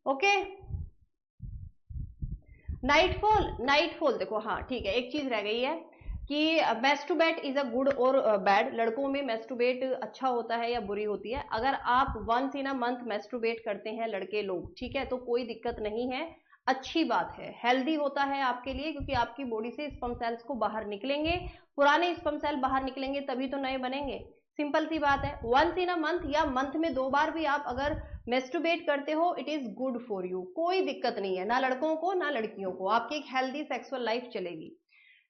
ओके। नाइटफॉल देखो, हाँ ठीक है, एक चीज रह गई है कि मैस्टुबेट इज अ गुड और बैड। लड़कों में मैस्टुबेट अच्छा होता है या बुरी होती है? अगर आप वंस इन अ मंथ मैस्टुबेट करते हैं लड़के लोग, ठीक है, तो कोई दिक्कत नहीं है, अच्छी बात है, हेल्दी होता है आपके लिए, क्योंकि आपकी बॉडी से स्पर्म सेल्स को बाहर निकलेंगे, पुराने स्पर्म सेल बाहर निकलेंगे तभी तो नए बनेंगे। सिंपल सी बात है। वंस इन अ मंथ या मंथ में 2 बार भी आप अगर मेस्टुबेट करते हो, it is good for you, कोई दिक्कत नहीं है, ना लड़कों को ना लड़कियों को, आपकी एक हेल्दी सेक्सुअल लाइफ चलेगी।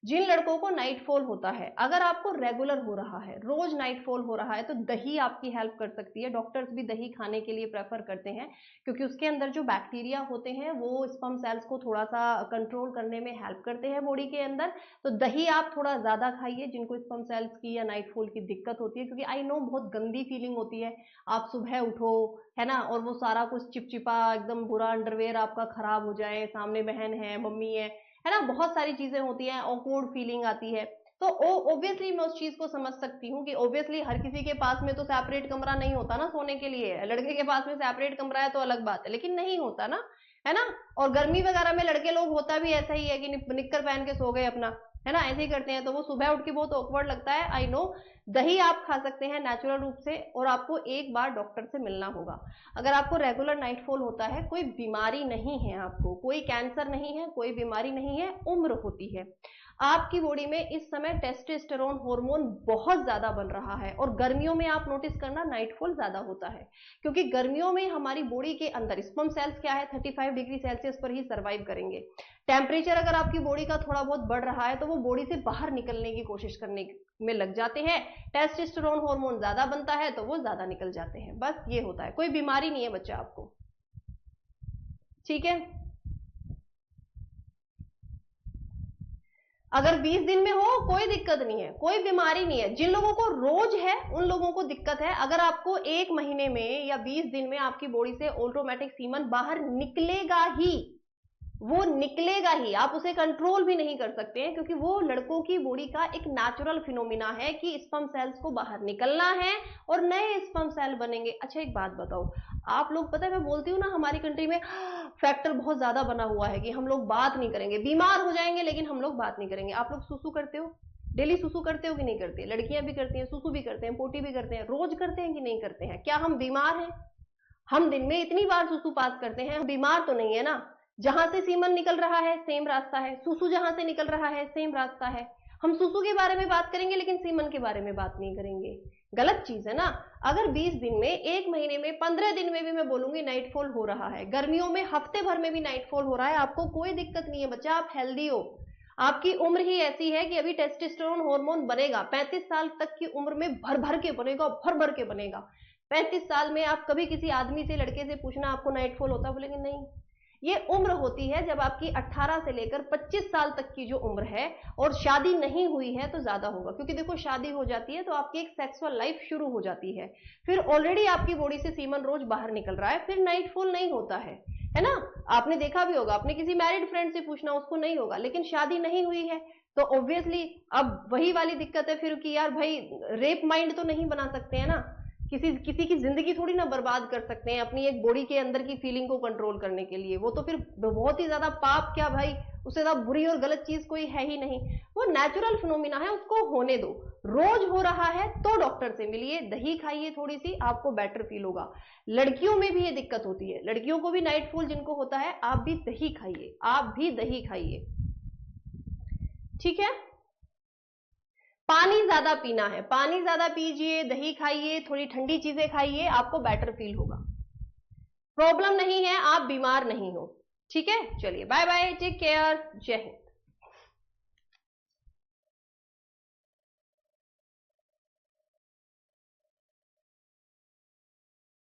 जिन लड़कों को नाइटफॉल होता है, अगर आपको रेगुलर हो रहा है, रोज नाइटफॉल हो रहा है, तो दही आपकी हेल्प कर सकती है। डॉक्टर्स भी दही खाने के लिए प्रेफर करते हैं, क्योंकि उसके अंदर जो बैक्टीरिया होते हैं वो स्पर्म सेल्स को थोड़ा सा कंट्रोल करने में हेल्प करते हैं बॉडी के अंदर। तो दही आप थोड़ा ज्यादा खाइए जिनको स्पर्म सेल्स की या नाइटफॉल की दिक्कत होती है, क्योंकि आई नो बहुत गंदी फीलिंग होती है, आप सुबह उठो, है ना, और वो सारा कुछ चिपचिपा एकदम बुरा, अंडरवेयर आपका खराब हो जाए, सामने बहन है, मम्मी है ना, बहुत सारी चीजें होती हैं, ऑकवर्ड फीलिंग आती है। तो ऑब्वियसली मैं उस चीज को समझ सकती हूँ कि ऑब्वियसली हर किसी के पास में तो सेपरेट कमरा नहीं होता ना सोने के लिए। लड़के के पास में सेपरेट कमरा है तो अलग बात है, लेकिन नहीं होता ना, है ना। और गर्मी वगैरह में लड़के लोग होता भी ऐसा ही है कि निक्कर पहन के सो गए अपना, है ना, ऐसे ही करते हैं, तो वो सुबह उठ के बहुत ऑकवर्ड लगता है, आई नो। दही आप खा सकते हैं नेचुरल रूप से, और आपको एक बार डॉक्टर से मिलना होगा। अगर आपको रेगुलर नाइटफॉल होता है, कोई बीमारी नहीं है, आपको कोई कैंसर नहीं है, कोई बीमारी नहीं है, उम्र होती है। आपकी बॉडी में इस समय टेस्टोस्टेरोन हार्मोन बहुत ज्यादा बन रहा है, और गर्मियों में आप नोटिस करना नाइटफॉल ज्यादा होता है, क्योंकि गर्मियों में हमारी बॉडी के अंदर स्पर्म सेल्स क्या है, 35 डिग्री सेल्सियस पर ही सर्वाइव करेंगे। टेम्परेचर अगर आपकी बॉडी का थोड़ा बहुत बढ़ रहा है तो वो बॉडी से बाहर निकलने की कोशिश करने में लग जाते हैं, टेस्टोस्टेरोन हार्मोन ज्यादा बनता है तो वो ज्यादा निकल जाते हैं, बस ये होता है, कोई बीमारी नहीं है बच्चा आपको, ठीक है। अगर 20 दिन में हो कोई दिक्कत नहीं है, कोई बीमारी नहीं है। जिन लोगों को रोज है उन लोगों को दिक्कत है। अगर आपको 1 महीने में या 20 दिन में आपकी बॉडी से ऑटोमेटिक सीमन बाहर निकलेगा ही, वो निकलेगा ही, आप उसे कंट्रोल भी नहीं कर सकते हैं, क्योंकि वो लड़कों की बॉडी का एक नेचुरल फिनोमिना है कि स्पर्म सेल्स को बाहर निकलना है और नए स्पर्म सेल बनेंगे। अच्छा एक बात बताओ, आप लोग, पता है मैं बोलती हूँ ना, हमारी कंट्री में फैक्टर बहुत ज्यादा बना हुआ है कि हम लोग बात नहीं करेंगे, बीमार हो जाएंगे लेकिन हम लोग बात नहीं करेंगे। आप लोग सुसु करते हो, डेली सुसु करते हो कि नहीं करते? लड़कियां भी करती हैं, सुसु भी करते हैं, पोटी भी करते हैं, रोज करते हैं कि नहीं करते हैं? क्या हम बीमार हैं? हम दिन में इतनी बार सुसु पास करते हैं, हम बीमार तो नहीं है ना। जहां से सीमन निकल रहा है सेम रास्ता है, सुसु जहां से निकल रहा है सेम रास्ता है। हम सुसु के बारे में बात करेंगे लेकिन सीमन के बारे में बात नहीं करेंगे, गलत चीज है ना। अगर 20 दिन में, 1 महीने में, 15 दिन में भी मैं बोलूंगी नाइटफॉल हो रहा है, गर्मियों में हफ्ते भर में भी नाइटफॉल हो रहा है, आपको कोई दिक्कत नहीं है बच्चा, आप हेल्दी हो। आपकी उम्र ही ऐसी है कि अभी टेस्टोस्टेरोन हार्मोन बनेगा, 35 साल तक की उम्र में भर भर के बनेगा, भर भर के बनेगा। 35 साल में आप कभी किसी आदमी से, लड़के से पूछना आपको नाइटफॉल होता, बोलेंगे नहीं। ये उम्र होती है जब आपकी 18 से लेकर 25 साल तक की जो उम्र है, और शादी नहीं हुई है तो ज्यादा होगा, क्योंकि देखो शादी हो जाती है तो आपकी एक सेक्सुअल लाइफ शुरू हो जाती है, फिर ऑलरेडी आपकी बॉडी से सीमन रोज बाहर निकल रहा है, फिर नाइटफॉल नहीं होता है ना। आपने देखा भी होगा, अपने किसी मैरिड फ्रेंड से पूछना, उसको नहीं होगा, लेकिन शादी नहीं हुई है तो ऑब्वियसली अब वही वाली दिक्कत है फिर कि यार भाई, रेप माइंड तो नहीं बना सकते हैं ना, किसी किसी की जिंदगी थोड़ी ना बर्बाद कर सकते हैं अपनी एक बॉडी के अंदर की फीलिंग को कंट्रोल करने के लिए। वो तो फिर बहुत ही ज्यादा पाप, क्या भाई, उससे ज्यादा बुरी और गलत चीज कोई है ही नहीं। वो नेचुरल फिनोमिना है, उसको होने दो। रोज हो रहा है तो डॉक्टर से मिलिए, दही खाइए, थोड़ी सी आपको बेटर फील होगा। लड़कियों में भी ये दिक्कत होती है, लड़कियों को भी नाइटफॉल जिनको होता है, आप भी दही खाइए, आप भी दही खाइए, ठीक है। पानी ज्यादा पीना है, पानी ज्यादा पीजिए, दही खाइए, थोड़ी ठंडी चीजें खाइए, आपको बेटर फील होगा। प्रॉब्लम नहीं है, आप बीमार नहीं हो, ठीक है। चलिए बाय बाय, टेक केयर, जय हिंद।